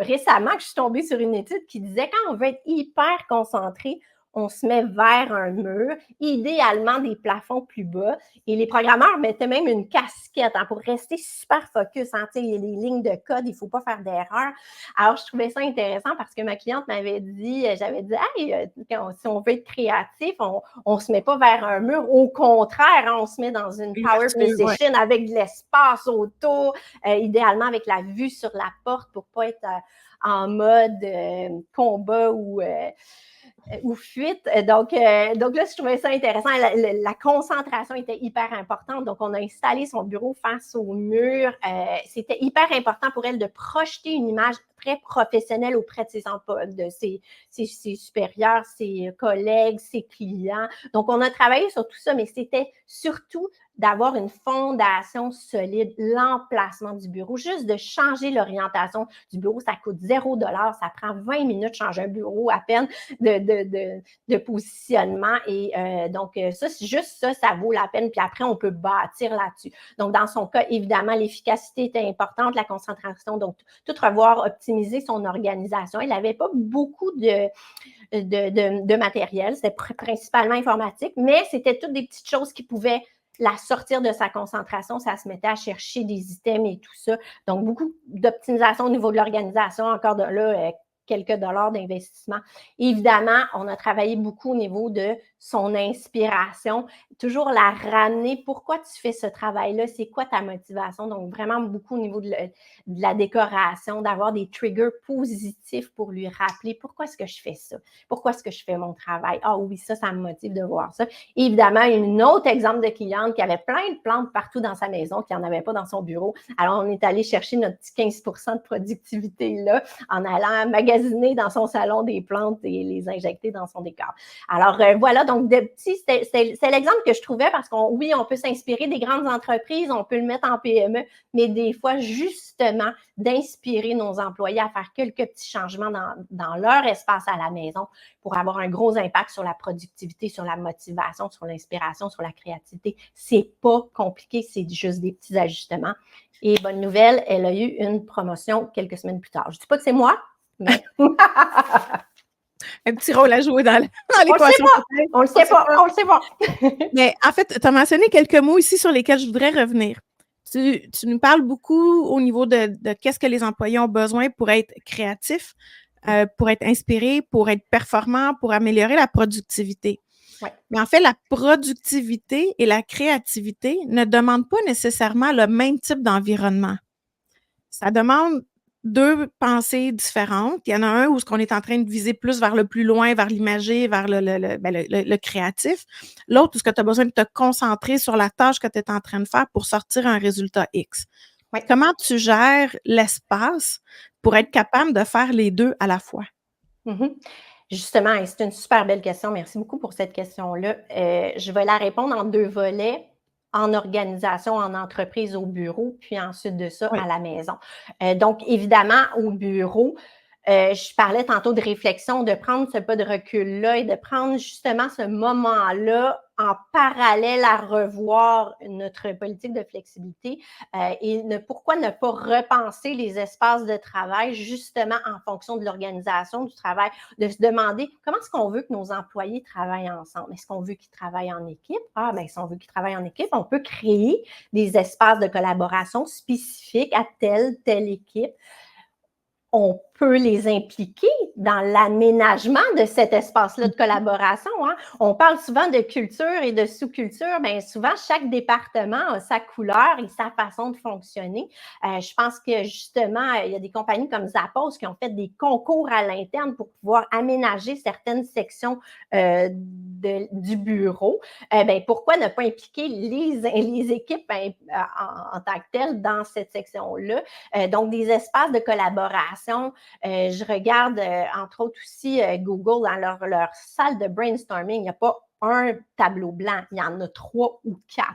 Speaker 2: récemment que je suis tombée sur une étude qui disait quand on veut être hyper concentré, on se met vers un mur, idéalement des plafonds plus bas. Et les programmeurs mettaient même une casquette pour rester super focus. Il y a les lignes de code, il ne faut pas faire d'erreur. Alors, je trouvais ça intéressant parce que ma cliente m'avait dit, j'avais dit, hey, si on veut être créatif, on ne se met pas vers un mur. Au contraire, on se met dans une power position avec de l'espace autour, idéalement avec la vue sur la porte pour ne pas être en mode combat ou fuite. Donc là, je trouvais ça intéressant. La concentration était hyper importante. Donc, on a installé son bureau face au mur. C'était hyper important pour elle de projeter une image très professionnelle auprès de ses supérieurs, ses collègues, ses clients. Donc, on a travaillé sur tout ça, mais c'était surtout d'avoir une fondation solide, l'emplacement du bureau, juste de changer l'orientation du bureau. Ça coûte $0, ça prend 20 minutes de changer un bureau à peine de positionnement. Et donc, ça, c'est juste ça, ça vaut la peine. Puis après, on peut bâtir là-dessus. Donc, dans son cas, évidemment, l'efficacité était importante, la concentration, donc tout revoir, optimiser son organisation. Elle n'avait pas beaucoup de matériel, c'était principalement informatique, mais c'était toutes des petites choses qui pouvaient la sortir de sa concentration, ça se mettait à chercher des items et tout ça. Donc, beaucoup d'optimisation au niveau de l'organisation, encore de là, quelques dollars d'investissement. Évidemment, on a travaillé beaucoup au niveau de son inspiration, toujours la ramener. Pourquoi tu fais ce travail-là? C'est quoi ta motivation? Donc, vraiment beaucoup au niveau de la décoration, d'avoir des triggers positifs pour lui rappeler pourquoi est-ce que je fais ça? Pourquoi est-ce que je fais mon travail? Ah oui, ça me motive de voir ça. Évidemment, un autre exemple de cliente qui avait plein de plantes partout dans sa maison, qui n'en avait pas dans son bureau. Alors, on est allé chercher notre petit 15% de productivité là en allant magasiner dans son salon des plantes et les injecter dans son décor. Alors, voilà, donc c'est l'exemple que je trouvais parce qu'on peut s'inspirer des grandes entreprises, on peut le mettre en PME, mais des fois, justement, d'inspirer nos employés à faire quelques petits changements dans leur espace à la maison pour avoir un gros impact sur la productivité, sur la motivation, sur l'inspiration, sur la créativité. C'est pas compliqué, c'est juste des petits ajustements. Et bonne nouvelle, elle a eu une promotion quelques semaines plus tard. Je ne dis pas que c'est moi, mais...
Speaker 1: Un petit rôle à jouer dans l'équation.
Speaker 2: On le sait pas.
Speaker 1: Mais en fait, tu as mentionné quelques mots ici sur lesquels je voudrais revenir. Tu nous parles beaucoup au niveau de qu'est-ce que les employés ont besoin pour être créatifs, pour être inspirés, pour être performants, pour améliorer la productivité.
Speaker 2: Ouais.
Speaker 1: Mais en fait, la productivité et la créativité ne demandent pas nécessairement le même type d'environnement. Ça demande deux pensées différentes. Il y en a un où on est en train de viser plus vers le plus loin, vers l'imagé, vers le créatif. L'autre où tu as besoin de te concentrer sur la tâche que tu es en train de faire pour sortir un résultat X.
Speaker 2: Ouais.
Speaker 1: Comment tu gères l'espace pour être capable de faire les deux à la fois?
Speaker 2: Mm-hmm. Justement, et c'est une super belle question. Merci beaucoup pour cette question-là. Je vais la répondre en deux volets. En organisation, en entreprise, au bureau, puis ensuite de ça, à la maison. Donc, évidemment, au bureau, je parlais tantôt de réflexion, de prendre ce pas de recul-là et de prendre justement ce moment-là en parallèle à revoir notre politique de flexibilité et pourquoi ne pas repenser les espaces de travail justement en fonction de l'organisation du travail, de se demander comment est-ce qu'on veut que nos employés travaillent ensemble? Est-ce qu'on veut qu'ils travaillent en équipe? Ah, bien, si on veut qu'ils travaillent en équipe, on peut créer des espaces de collaboration spécifiques à telle équipe. On peut les impliquer dans l'aménagement de cet espace-là de collaboration. On parle souvent de culture et de sous-culture. Bien, souvent, chaque département a sa couleur et sa façon de fonctionner. Je pense que, justement, il y a des compagnies comme Zappos qui ont fait des concours à l'interne pour pouvoir aménager certaines sections du bureau. Bien, pourquoi ne pas impliquer les équipes en tant que telles dans cette section-là? Donc, des espaces de collaboration. Je regarde, entre autres aussi, Google dans leur salle de brainstorming. Il n'y a pas un tableau blanc, il y en a 3 ou 4.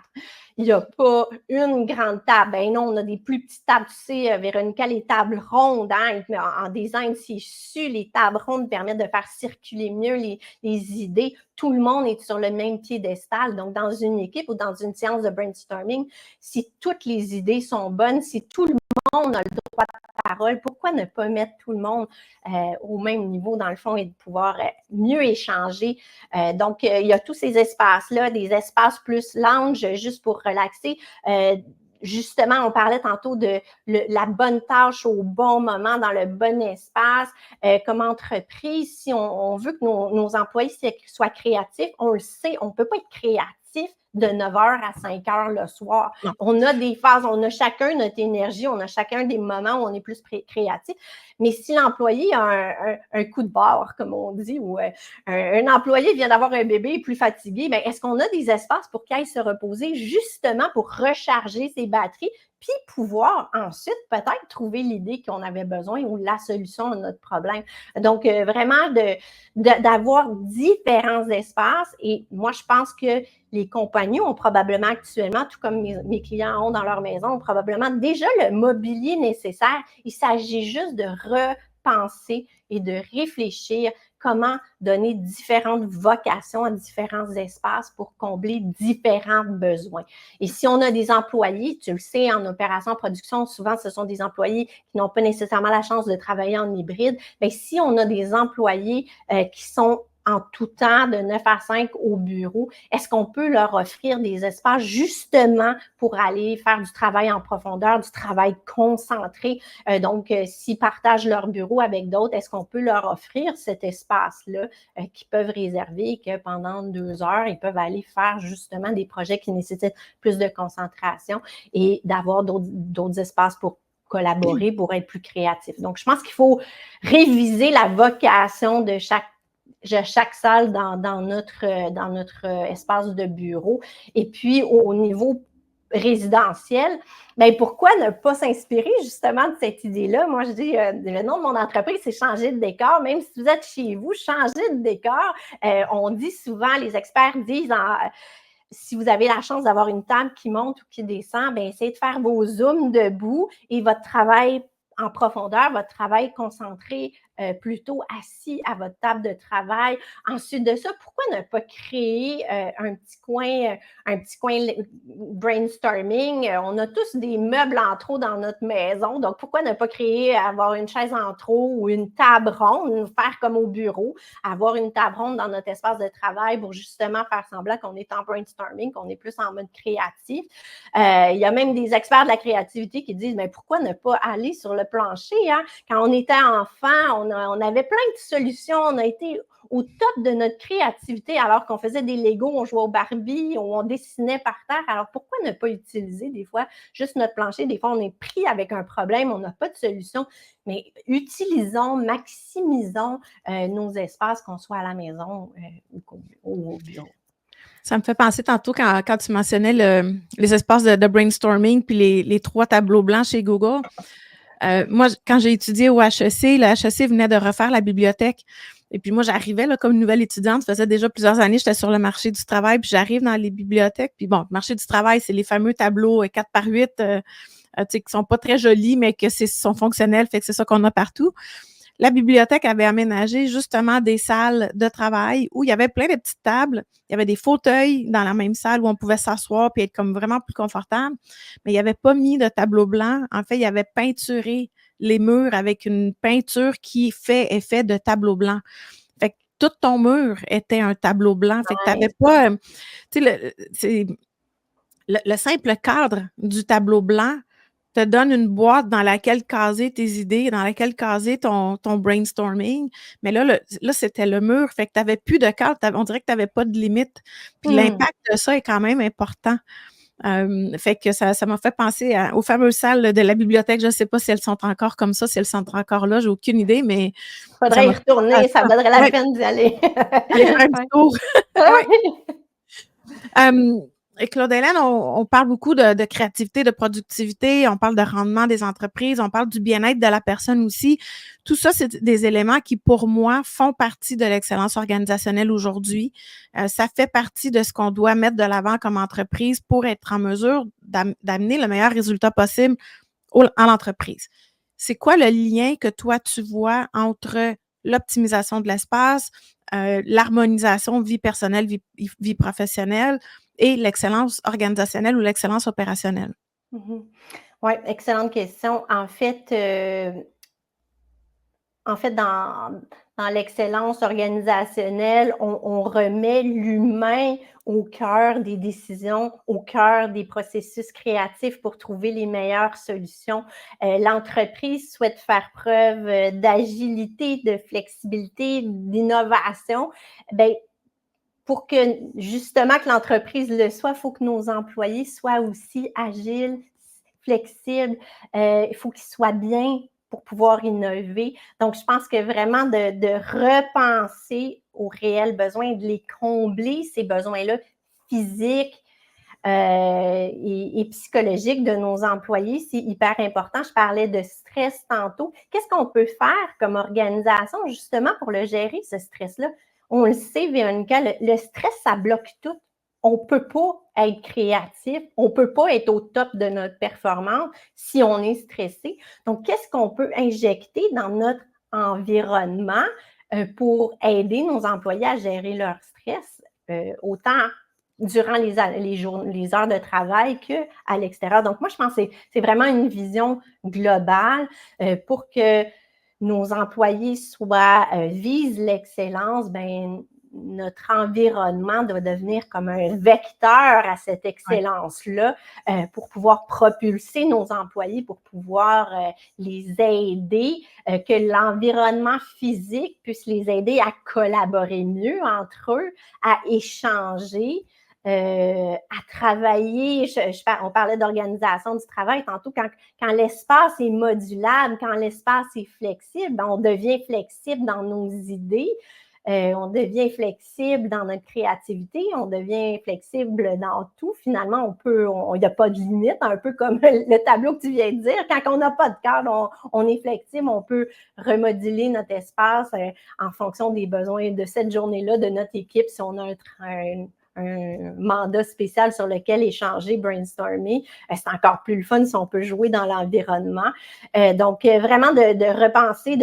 Speaker 2: Il n'y a pas une grande table. Ben non, on a des plus petites tables. Tu sais, Véronica, les tables rondes, en design, c'est su, les tables rondes permettent de faire circuler mieux les idées. Tout le monde est sur le même piédestal. Donc, dans une équipe ou dans une séance de brainstorming, si toutes les idées sont bonnes, si tout le monde a le droit de parole. Pourquoi ne pas mettre tout le monde au même niveau, dans le fond, et de pouvoir mieux échanger? Donc, il y a tous ces espaces-là, des espaces plus lounge, juste pour relaxer. Justement, on parlait tantôt de la bonne tâche au bon moment, dans le bon espace. Comme entreprise, si on veut que nos employés soient créatifs, on le sait, on ne peut pas être créatif de 9 h à 5 h le soir.
Speaker 1: Non.
Speaker 2: On a des phases, on a chacun notre énergie, on a chacun des moments où on est plus créatif. Mais si l'employé a un coup de barre, comme on dit, ou un employé vient d'avoir un bébé plus fatigué, bien, est-ce qu'on a des espaces pour qu'il aille se reposer justement pour recharger ses batteries, puis pouvoir ensuite peut-être trouver l'idée qu'on avait besoin ou la solution à notre problème. Donc, vraiment d'avoir différents espaces. Et moi, je pense que les compagnies ont probablement actuellement, tout comme mes clients ont dans leur maison, ont probablement déjà le mobilier nécessaire. Il s'agit juste de repenser et de réfléchir comment donner différentes vocations à différents espaces pour combler différents besoins. Et si on a des employés, tu le sais, en opération, en production, souvent, ce sont des employés qui n'ont pas nécessairement la chance de travailler en hybride. Bien, si on a des employés qui sont en tout temps de 9 à 5 au bureau, est-ce qu'on peut leur offrir des espaces justement pour aller faire du travail en profondeur, du travail concentré? Donc, s'ils partagent leur bureau avec d'autres, est-ce qu'on peut leur offrir cet espace-là qu'ils peuvent réserver et que pendant 2 heures, ils peuvent aller faire justement des projets qui nécessitent plus de concentration et d'avoir d'autres espaces pour collaborer, pour être plus créatif. Donc, je pense qu'il faut réviser la vocation de chaque salle dans notre espace de bureau. Et puis, au niveau résidentiel, bien, pourquoi ne pas s'inspirer justement de cette idée-là? Moi, je dis, le nom de mon entreprise, c'est changer de décor. Même si vous êtes chez vous, changez de décor. On dit souvent, les experts disent, si vous avez la chance d'avoir une table qui monte ou qui descend, bien, essayez de faire vos zooms debout et votre travail en profondeur, votre travail concentré plutôt assis à votre table de travail. Ensuite de ça, pourquoi ne pas créer un petit coin brainstorming? On a tous des meubles en trop dans notre maison, donc pourquoi ne pas avoir une chaise en trop ou une table ronde, faire comme au bureau, avoir une table ronde dans notre espace de travail pour justement faire semblant qu'on est en brainstorming, qu'on est plus en mode créatif. Il y a même des experts de la créativité qui disent, mais pourquoi ne pas aller sur le plancher? Hein? Quand on était enfant, on avait plein de solutions. On a été au top de notre créativité alors qu'on faisait des Legos, on jouait au Barbie, on dessinait par terre. Alors, pourquoi ne pas utiliser des fois juste notre plancher? Des fois, on est pris avec un problème, on n'a pas de solution. Mais utilisons, maximisons nos espaces, qu'on soit à la maison ou au bureau.
Speaker 1: Ça me fait penser tantôt quand tu mentionnais les espaces de brainstorming puis les 3 tableaux blancs chez Google. Moi, quand j'ai étudié au HEC, le HEC venait de refaire la bibliothèque. Et puis moi, j'arrivais là, comme nouvelle étudiante, ça faisait déjà plusieurs années, j'étais sur le marché du travail, puis j'arrive dans les bibliothèques. Puis bon, le marché du travail, c'est les fameux tableaux 4x8 qui sont pas très jolis, mais que sont fonctionnels, fait que c'est ça qu'on a partout. La bibliothèque avait aménagé justement des salles de travail où il y avait plein de petites tables. Il y avait des fauteuils dans la même salle où on pouvait s'asseoir puis être comme vraiment plus confortable. Mais il n'y avait pas mis de tableau blanc. En fait, il y avait peinturé les murs avec une peinture qui fait effet de tableau blanc. Fait que tout ton mur était un tableau blanc. Fait que tu n'avais pas... tu sais, le simple cadre du tableau blanc te donne une boîte dans laquelle caser tes idées, dans laquelle caser ton brainstorming. Mais là, c'était le mur. Fait que tu n'avais plus de cadre. On dirait que tu n'avais pas de limite. Puis l'impact de ça est quand même important. Fait que ça m'a fait penser aux fameuses salles de la bibliothèque. Je ne sais pas si elles sont encore comme ça, si elles sont encore là. J'ai aucune idée, mais...
Speaker 2: Il faudrait y retourner. Ça vaudrait la peine d'y aller.
Speaker 1: Aller faire un petit tour. Et Claude-Hélène, on parle beaucoup de créativité, de productivité, on parle de rendement des entreprises, on parle du bien-être de la personne aussi. Tout ça, c'est des éléments qui, pour moi, font partie de l'excellence organisationnelle aujourd'hui. Ça fait partie de ce qu'on doit mettre de l'avant comme entreprise pour être en mesure d'amener le meilleur résultat possible en l'entreprise. C'est quoi le lien que toi, tu vois entre l'optimisation de l'espace, l'harmonisation vie personnelle, vie professionnelle et l'excellence organisationnelle ou l'excellence opérationnelle?
Speaker 2: Oui, excellente question. En fait, dans l'excellence organisationnelle, on remet l'humain au cœur des décisions, au cœur des processus créatifs pour trouver les meilleures solutions. L'entreprise souhaite faire preuve d'agilité, de flexibilité, d'innovation. Bien, pour que justement que l'entreprise le soit, il faut que nos employés soient aussi agiles, flexibles, il faut qu'ils soient bien pour pouvoir innover. Donc, je pense que vraiment de repenser aux réels besoins, de les combler, ces besoins-là physiques et psychologiques de nos employés, c'est hyper important. Je parlais de stress tantôt. Qu'est-ce qu'on peut faire comme organisation justement pour le gérer, ce stress-là? On le sait, Véronica, le stress, ça bloque tout. On ne peut pas être créatif, on ne peut pas être au top de notre performance si on est stressé. Donc, qu'est-ce qu'on peut injecter dans notre environnement pour aider nos employés à gérer leur stress, autant durant les heures de travail qu'à l'extérieur. Donc, moi, je pense que c'est vraiment une vision globale pour que nos employés visent l'excellence. Ben, notre environnement doit devenir comme un vecteur à cette excellence-là pour pouvoir propulser nos employés, pour pouvoir les aider, que l'environnement physique puisse les aider à collaborer mieux entre eux, à échanger, à travailler. On parlait d'organisation du travail tantôt. Quand l'espace est modulable, quand l'espace est flexible, ben on devient flexible dans nos idées. On devient flexible dans notre créativité, on devient flexible dans tout. Finalement, il n'y a pas de limite, un peu comme le tableau que tu viens de dire. Quand on n'a pas de cadre, on est flexible, on peut remoduler notre espace en fonction des besoins de cette journée-là, de notre équipe, si on a un mandat spécial sur lequel échanger, brainstormer. C'est encore plus le fun si on peut jouer dans l'environnement. Donc, vraiment de repenser,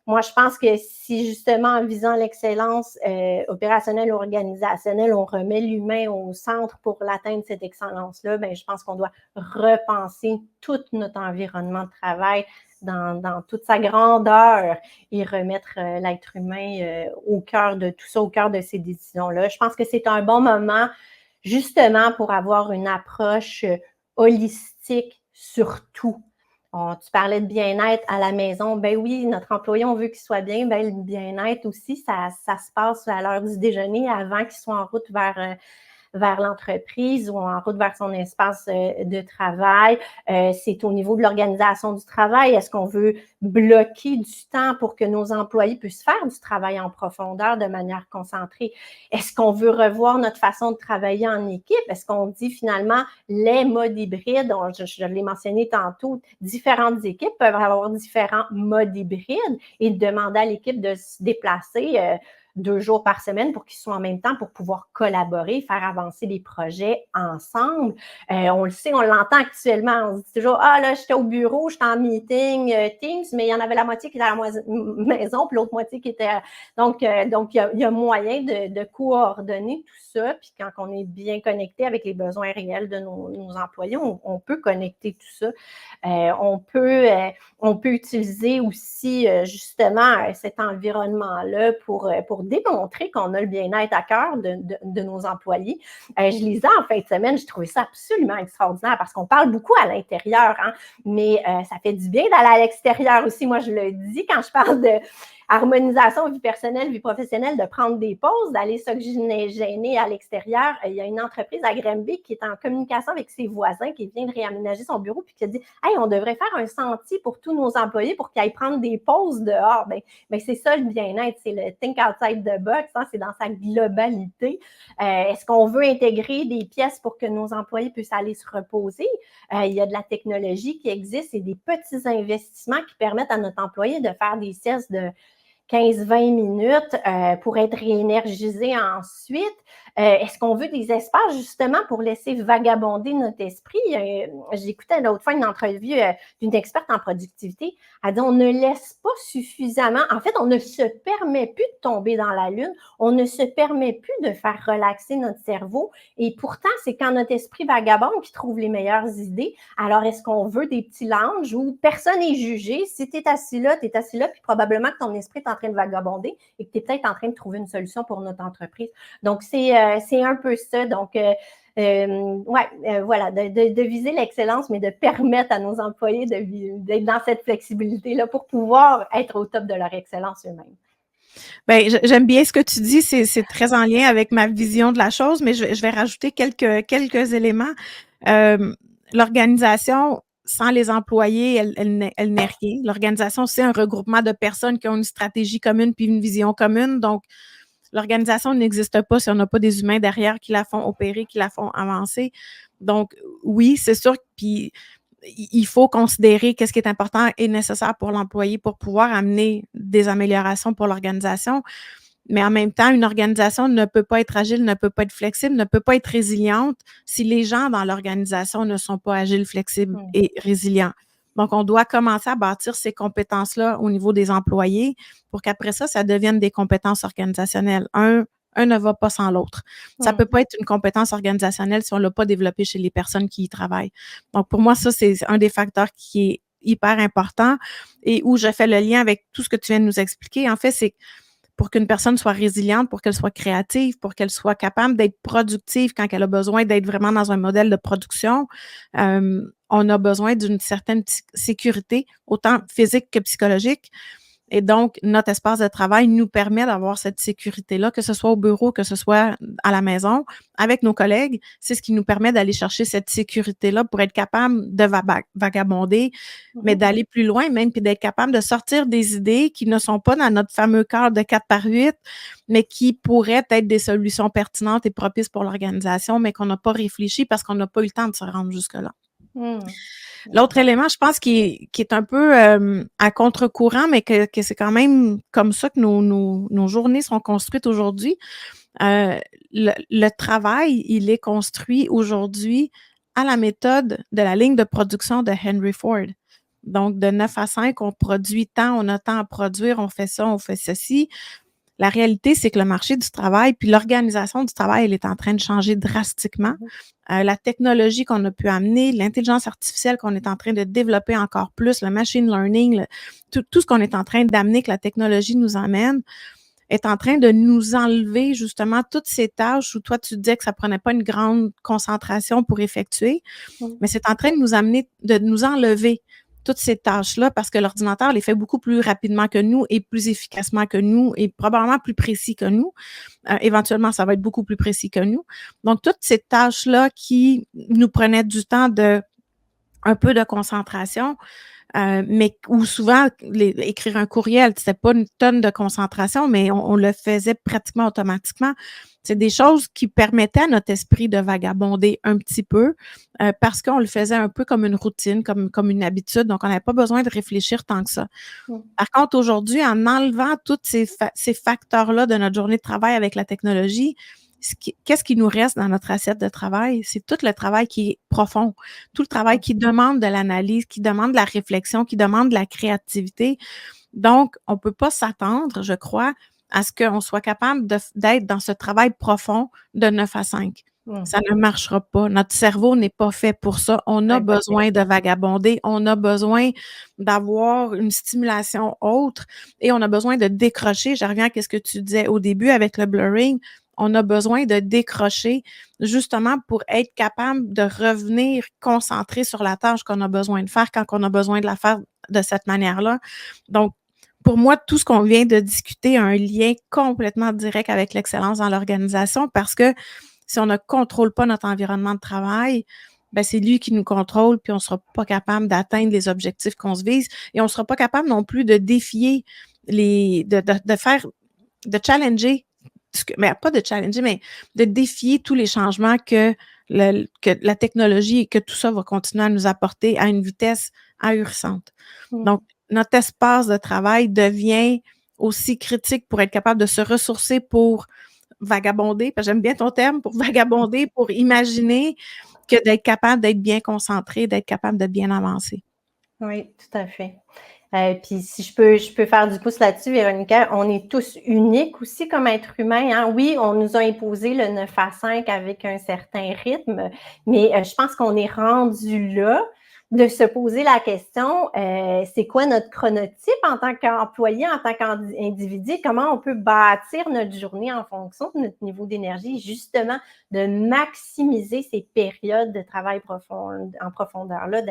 Speaker 2: moi, je pense que si justement en visant l'excellence opérationnelle ou organisationnelle, on remet l'humain au centre pour l'atteindre cette excellence-là, bien, je pense qu'on doit repenser tout notre environnement de travail dans toute sa grandeur et remettre l'être humain au cœur de tout ça, au cœur de ces décisions-là. Je pense que c'est un bon moment justement pour avoir une approche holistique sur tout. Tu parlais de bien-être à la maison. Ben oui, notre employé, on veut qu'il soit bien. Ben le bien-être aussi, ça se passe à l'heure du déjeuner avant qu'il soit en route vers l'entreprise ou en route vers son espace de travail. C'est au niveau de l'organisation du travail. Est-ce qu'on veut bloquer du temps pour que nos employés puissent faire du travail en profondeur de manière concentrée? Est-ce qu'on veut revoir notre façon de travailler en équipe? Est-ce qu'on dit finalement les modes hybrides, je l'ai mentionné tantôt, différentes équipes peuvent avoir différents modes hybrides et demander à l'équipe de se déplacer 2 jours par semaine pour qu'ils soient en même temps pour pouvoir collaborer, faire avancer les projets ensemble. On le sait, on l'entend actuellement. On se dit toujours, ah là, j'étais au bureau, j'étais en meeting Teams, mais il y en avait la moitié qui était à la maison, puis l'autre moitié qui était... Donc, il y a moyen de coordonner tout ça. Puis quand on est bien connecté avec les besoins réels de nos employés, on peut connecter tout ça. On peut utiliser aussi justement cet environnement-là pour démontrer qu'on a le bien-être à cœur de nos employés. Je lisais en fin de semaine, je trouvais ça absolument extraordinaire parce qu'on parle beaucoup à l'intérieur, hein, mais ça fait du bien d'aller à l'extérieur aussi. Moi, je le dis quand je parle de harmonisation, vie personnelle, vie professionnelle, de prendre des pauses, d'aller s'oxygéner à l'extérieur. Il y a une entreprise à Granby qui est en communication avec ses voisins, qui vient de réaménager son bureau, puis qui a dit « Hey, on devrait faire un sentier pour tous nos employés pour qu'ils aillent prendre des pauses dehors. » Ben, c'est ça le bien-être, c'est le think outside the box, hein, c'est dans sa globalité. Est-ce qu'on veut intégrer des pièces pour que nos employés puissent aller se reposer? Il y a de la technologie qui existe et des petits investissements qui permettent à notre employé de faire des siestes de 15-20 minutes pour être réénergisé ensuite. Est-ce qu'on veut des espaces justement pour laisser vagabonder notre esprit? J'écoutais l'autre fois une entrevue d'une experte en productivité. Elle dit on ne laisse pas suffisamment, en fait, on ne se permet plus de tomber dans la lune, on ne se permet plus de faire relaxer notre cerveau. Et pourtant, c'est quand notre esprit vagabonde qui trouve les meilleures idées. Alors, est-ce qu'on veut des petits lounges où personne n'est jugé? Si tu es assis là, puis probablement que ton esprit est en train de vagabonder et que tu es peut-être en train de trouver une solution pour notre entreprise. Donc, c'est un peu ça. Donc, voilà, de viser l'excellence, mais de permettre à nos employés d'être dans cette flexibilité-là pour pouvoir être au top de leur excellence eux-mêmes.
Speaker 1: Ben, j'aime bien ce que tu dis, c'est très en lien avec ma vision de la chose, mais je vais rajouter quelques éléments. L'organisation, sans les employés, elle n'est rien. L'organisation, c'est un regroupement de personnes qui ont une stratégie commune puis une vision commune. Donc, l'organisation n'existe pas si on n'a pas des humains derrière qui la font opérer, qui la font avancer. Donc, oui, c'est sûr. Puis, il faut considérer qu'est-ce qui est important et nécessaire pour l'employé pour pouvoir amener des améliorations pour l'organisation. Mais en même temps, une organisation ne peut pas être agile, ne peut pas être flexible, ne peut pas être résiliente si les gens dans l'organisation ne sont pas agiles, flexibles et résilients. Donc, on doit commencer à bâtir ces compétences-là au niveau des employés pour qu'après ça, ça devienne des compétences organisationnelles. Un ne va pas sans l'autre. Ça peut pas être une compétence organisationnelle si on l'a pas développée chez les personnes qui y travaillent. Donc, pour moi, ça, c'est un des facteurs qui est hyper important et où je fais le lien avec tout ce que tu viens de nous expliquer. En fait, c'est pour qu'une personne soit résiliente, pour qu'elle soit créative, pour qu'elle soit capable d'être productive quand elle a besoin d'être vraiment dans un modèle de production, on a besoin d'une certaine sécurité, autant physique que psychologique. Et donc, notre espace de travail nous permet d'avoir cette sécurité-là, que ce soit au bureau, que ce soit à la maison, avec nos collègues. C'est ce qui nous permet d'aller chercher cette sécurité-là pour être capable de vagabonder, mais d'aller plus loin même, puis d'être capable de sortir des idées qui ne sont pas dans notre fameux cadre de 4x8, mais qui pourraient être des solutions pertinentes et propices pour l'organisation, mais qu'on n'a pas réfléchi parce qu'on n'a pas eu le temps de se rendre jusque-là. L'autre élément, je pense, qui est un peu à contre-courant, mais que c'est quand même comme ça que nos journées sont construites aujourd'hui. Le travail, il est construit aujourd'hui à la méthode de la ligne de production de Henry Ford. Donc, de 9 à 5, on produit tant, on a tant à produire, on fait ça, on fait ceci. La réalité, c'est que le marché du travail puis l'organisation du travail, elle est en train de changer drastiquement. La technologie qu'on a pu amener, l'intelligence artificielle qu'on est en train de développer encore plus, le machine learning, tout ce qu'on est en train d'amener, que la technologie nous amène, est en train de nous enlever justement toutes ces tâches où toi, tu disais que ça prenait pas une grande concentration pour effectuer, mais c'est en train de nous amener, de nous enlever toutes ces tâches-là parce que l'ordinateur les fait beaucoup plus rapidement que nous et plus efficacement que nous et probablement plus précis que nous. Éventuellement, ça va être beaucoup plus précis que nous. Donc, toutes ces tâches-là qui nous prenaient du temps un peu de concentration, mais où souvent, écrire un courriel, c'était pas une tonne de concentration, mais on le faisait pratiquement automatiquement. C'est des choses qui permettaient à notre esprit de vagabonder un petit peu parce qu'on le faisait un peu comme une routine, comme une habitude. Donc, on n'avait pas besoin de réfléchir tant que ça. Par contre, aujourd'hui, en enlevant tous ces facteurs-là de notre journée de travail avec la technologie, qu'est-ce qui nous reste dans notre assiette de travail? C'est tout le travail qui est profond, tout le travail qui demande de l'analyse, qui demande de la réflexion, qui demande de la créativité. Donc, on ne peut pas s'attendre, je crois, à ce qu'on soit capable d'être dans ce travail profond de 9 à 5. Ça ne marchera pas. Notre cerveau n'est pas fait pour ça. On a besoin de vagabonder. On a besoin d'avoir une stimulation autre et on a besoin de décrocher. Je reviens à ce que tu disais au début avec le blurring. On a besoin de décrocher justement pour être capable de revenir concentré sur la tâche qu'on a besoin de faire quand on a besoin de la faire de cette manière-là. Donc, pour moi, tout ce qu'on vient de discuter a un lien complètement direct avec l'excellence dans l'organisation parce que si on ne contrôle pas notre environnement de travail, ben c'est lui qui nous contrôle, puis on ne sera pas capable d'atteindre les objectifs qu'on se vise et on ne sera pas capable non plus de défier de challenger, mais pas de challenger, mais de défier tous les changements que la technologie et que tout ça va continuer à nous apporter à une vitesse ahurissante. Donc, notre espace de travail devient aussi critique pour être capable de se ressourcer pour vagabonder, parce que j'aime bien ton terme, pour vagabonder, pour imaginer, que d'être capable d'être bien concentré, d'être capable de bien avancer.
Speaker 2: Oui, tout à fait. Puis si je peux faire du pouce là-dessus, Véronica, on est tous uniques aussi comme êtres humains. Hein? Oui, on nous a imposé le 9 à 5 avec un certain rythme, mais je pense qu'on est rendu là de se poser la question, c'est quoi notre chronotype en tant qu'employé, en tant qu'individu, comment on peut bâtir notre journée en fonction de notre niveau d'énergie, justement de maximiser ces périodes de travail en profondeur-là,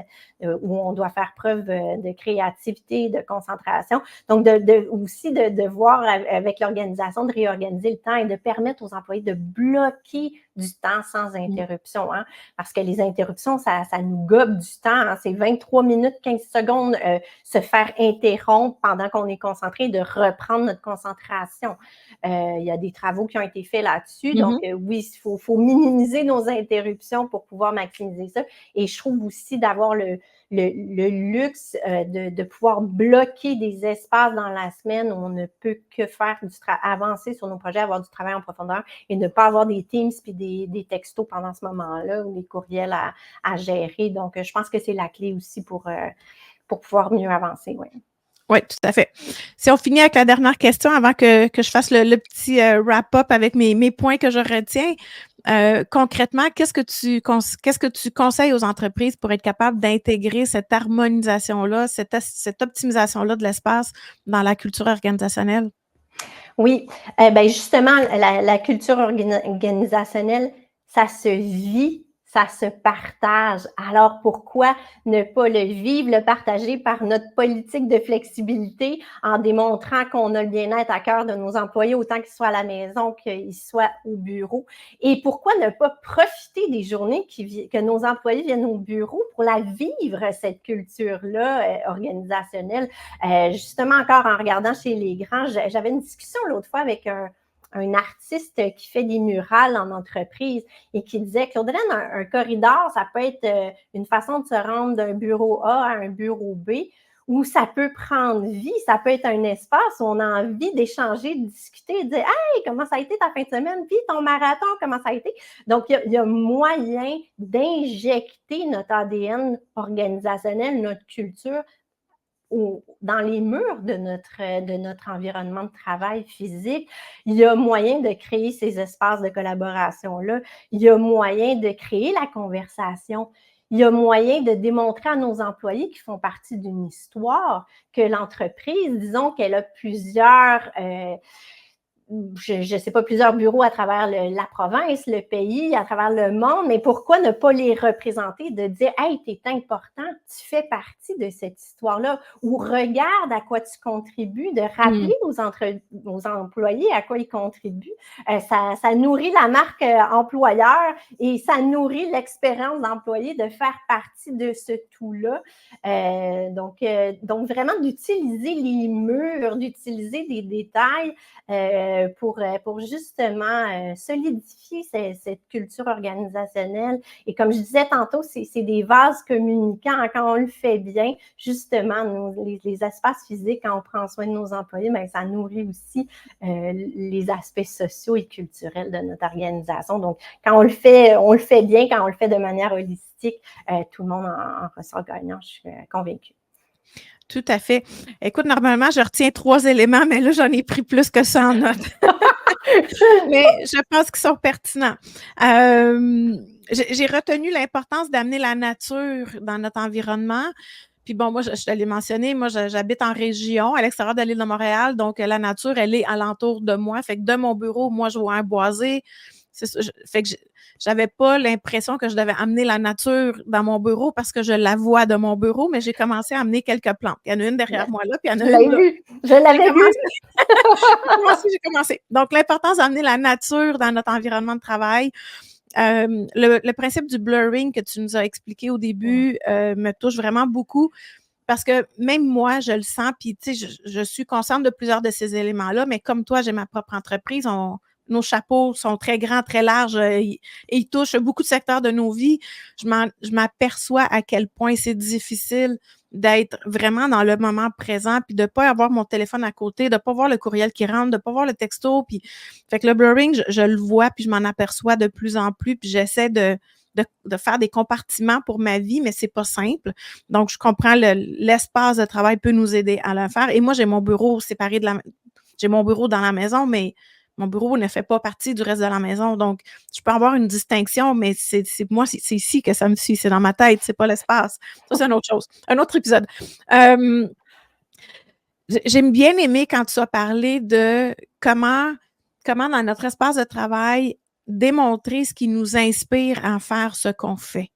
Speaker 2: où on doit faire preuve de créativité, de concentration. Donc, aussi de voir avec l'organisation, de réorganiser le temps et de permettre aux employés de bloquer du temps sans interruption. Hein? Parce que les interruptions, ça nous gobe du temps. Hein? C'est 23 minutes, 15 secondes se faire interrompre pendant qu'on est concentré, de reprendre notre concentration. Il y a des travaux qui ont été faits là-dessus. Donc, oui, il faut minimiser nos interruptions pour pouvoir maximiser ça. Et je trouve aussi d'avoir le luxe de pouvoir bloquer des espaces dans la semaine où on ne peut que faire avancer sur nos projets, avoir du travail en profondeur et ne pas avoir des Teams puis des textos pendant ce moment-là ou des courriels à gérer. Donc, je pense que c'est la clé aussi pour pouvoir mieux avancer. Oui.
Speaker 1: Oui, tout à fait. Si on finit avec la dernière question avant que je fasse le petit wrap-up avec mes points que je retiens, concrètement, qu'est-ce que tu conseilles aux entreprises pour être capable d'intégrer cette harmonisation-là, cette optimisation-là de l'espace dans la culture organisationnelle?
Speaker 2: Oui, ben justement, la culture organisationnelle, ça se vit, ça se partage. Alors, pourquoi ne pas le vivre, le partager par notre politique de flexibilité en démontrant qu'on a le bien-être à cœur de nos employés, autant qu'ils soient à la maison qu'ils soient au bureau? Et pourquoi ne pas profiter des journées que nos employés viennent au bureau pour la vivre, cette culture-là organisationnelle? Justement, encore en regardant chez les grands, j'avais une discussion l'autre fois avec un artiste qui fait des murales en entreprise et qui disait, Claude-Hélène, un corridor, ça peut être une façon de se rendre d'un bureau A à un bureau B, où ça peut prendre vie, ça peut être un espace où on a envie d'échanger, de discuter, de dire « Hey, comment ça a été ta fin de semaine? Puis ton marathon, comment ça a été? » Donc, il y a moyen d'injecter notre ADN organisationnel, notre culture, dans les murs de notre environnement de travail physique. Il y a moyen de créer ces espaces de collaboration-là. Il y a moyen de créer la conversation. Il y a moyen de démontrer à nos employés qui font partie d'une histoire que l'entreprise, disons qu'elle a plusieurs je sais pas, plusieurs bureaux à travers la province, le pays, à travers le monde, mais pourquoi ne pas les représenter, de dire « Hey, t'es important, tu fais partie de cette histoire-là » ou « Regarde à quoi tu contribues », de rappeler aux employés à quoi ils contribuent. Ça nourrit la marque employeur et ça nourrit l'expérience d'employé de faire partie de ce tout-là. Donc, vraiment d'utiliser les murs, d'utiliser des détails pour justement solidifier cette culture organisationnelle. Et comme je disais tantôt, c'est des vases communicants. Quand on le fait bien, justement, les espaces physiques, quand on prend soin de nos employés, bien, ça nourrit aussi les aspects sociaux et culturels de notre organisation. Donc, quand on le fait bien, quand on le fait de manière holistique, tout le monde en ressort gagnant, je suis convaincue.
Speaker 1: Tout à fait. Écoute, normalement, je retiens 3 éléments, mais là, j'en ai pris plus que ça en note. Mais je pense qu'ils sont pertinents. J'ai retenu l'importance d'amener la nature dans notre environnement. Puis bon, moi, je te l'ai mentionné, moi, j'habite en région, à l'extérieur de l'île de Montréal, donc la nature, elle est alentour de moi. Fait que de mon bureau, moi, je vois un boisé. C'est ça, fait que j'avais pas l'impression que je devais amener la nature dans mon bureau parce que je la vois de mon bureau, mais j'ai commencé à amener quelques plantes. Il y en a une derrière moi là, puis il y en a une là.
Speaker 2: Je l'avais vu.
Speaker 1: J'ai commencé. Donc, l'importance d'amener la nature dans notre environnement de travail. Le principe du blurring que tu nous as expliqué au début me touche vraiment beaucoup parce que même moi, je le sens, puis tu sais, je suis consciente de plusieurs de ces éléments-là, mais comme toi, j'ai ma propre entreprise, nos chapeaux sont très grands, très larges, et ils touchent beaucoup de secteurs de nos vies. Je m'aperçois à quel point c'est difficile d'être vraiment dans le moment présent, puis de pas avoir mon téléphone à côté, de pas voir le courriel qui rentre, de pas voir le texto, puis fait que le blurring, je le vois, puis je m'en aperçois de plus en plus, puis j'essaie de faire des compartiments pour ma vie, mais c'est pas simple. Donc, je comprends l'espace de travail peut nous aider à le faire. Et moi, j'ai mon bureau séparé j'ai mon bureau dans la maison, mais mon bureau ne fait pas partie du reste de la maison. Donc, je peux avoir une distinction, mais c'est ici que ça me suit. C'est dans ma tête, c'est pas l'espace. Ça, c'est une autre chose. Un autre épisode. J'aime bien aimer quand tu as parlé de comment dans notre espace de travail, démontrer ce qui nous inspire à faire ce qu'on fait.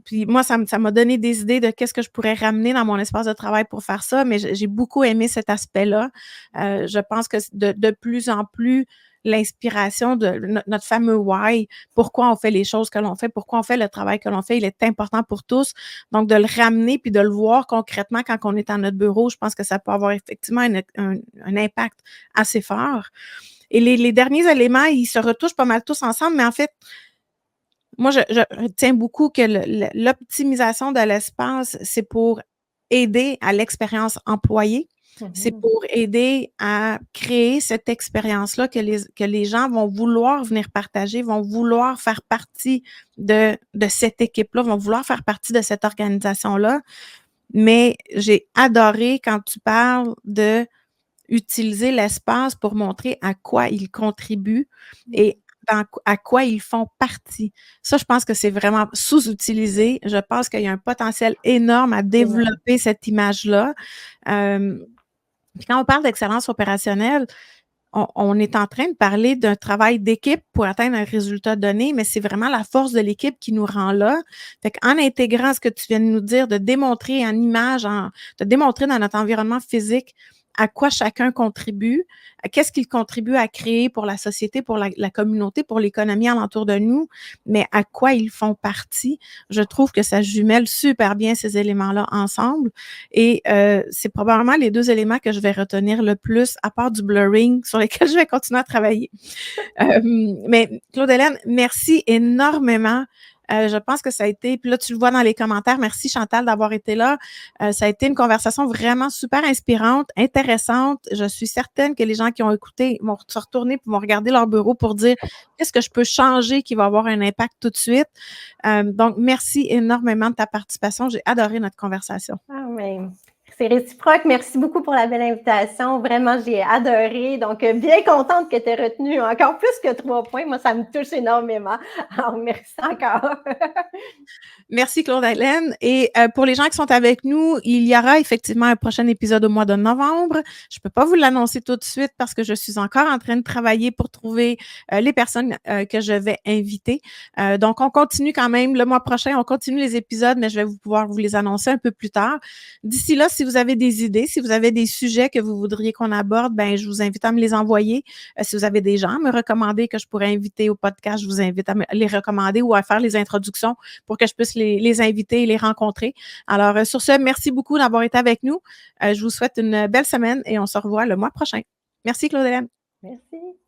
Speaker 1: Puis moi, ça m'a donné des idées de qu'est-ce que je pourrais ramener dans mon espace de travail pour faire ça, mais j'ai beaucoup aimé cet aspect-là. Je pense que de plus en plus, l'inspiration de notre fameux why, pourquoi on fait les choses que l'on fait, pourquoi on fait le travail que l'on fait, il est important pour tous. Donc, de le ramener puis de le voir concrètement quand on est à notre bureau, je pense que ça peut avoir effectivement un impact assez fort. Et les derniers éléments, ils se retouchent pas mal tous ensemble, mais en fait, moi, je tiens beaucoup que l'optimisation de l'espace, c'est pour aider à l'expérience employée. C'est pour aider à créer cette expérience-là que les gens vont vouloir venir partager, vont vouloir faire partie de cette équipe-là, vont vouloir faire partie de cette organisation-là. Mais j'ai adoré quand tu parles de utiliser l'espace pour montrer à quoi ils contribuent et à quoi ils font partie. Ça, je pense que c'est vraiment sous-utilisé. Je pense qu'il y a un potentiel énorme à développer cette image-là. Puis quand on parle d'excellence opérationnelle, on est en train de parler d'un travail d'équipe pour atteindre un résultat donné, mais c'est vraiment la force de l'équipe qui nous rend là. Fait qu'en intégrant ce que tu viens de nous dire, de démontrer en image, de démontrer dans notre environnement physique à quoi chacun contribue, qu'est-ce qu'il contribue à créer pour la société, pour la communauté, pour l'économie alentour de nous, mais à quoi ils font partie. Je trouve que ça jumelle super bien ces éléments-là ensemble. Et c'est probablement les deux éléments que je vais retenir le plus, à part du blurring, sur lesquels je vais continuer à travailler. Mais Claude-Hélène, merci énormément. Je pense que ça a été, puis là, tu le vois dans les commentaires. Merci Chantal d'avoir été là. Ça a été une conversation vraiment super inspirante, intéressante. Je suis certaine que les gens qui ont écouté vont se retourner et vont regarder leur bureau pour dire qu'est-ce que je peux changer qui va avoir un impact tout de suite. Donc, merci énormément de ta participation. J'ai adoré notre conversation.
Speaker 2: Ah, mais c'est réciproque. Merci beaucoup pour la belle invitation. Vraiment, j'ai adoré. Donc, bien contente que tu aies retenu encore plus que 3 points. Moi, ça me touche énormément. Alors, merci encore.
Speaker 1: Merci Claude-Hélène. Et pour les gens qui sont avec nous, il y aura effectivement un prochain épisode au mois de novembre. Je ne peux pas vous l'annoncer tout de suite parce que je suis encore en train de travailler pour trouver les personnes que je vais inviter. Donc, on continue quand même. Le mois prochain, on continue les épisodes, mais je vais pouvoir vous les annoncer un peu plus tard. D'ici là, si vous avez des idées, si vous avez des sujets que vous voudriez qu'on aborde, ben je vous invite à me les envoyer. Si vous avez des gens à me recommander que je pourrais inviter au podcast, je vous invite à me les recommander ou à faire les introductions pour que je puisse les inviter et les rencontrer. Alors, sur ce, merci beaucoup d'avoir été avec nous. Je vous souhaite une belle semaine et on se revoit le mois prochain. Merci, Claude-Hélène.
Speaker 2: Merci.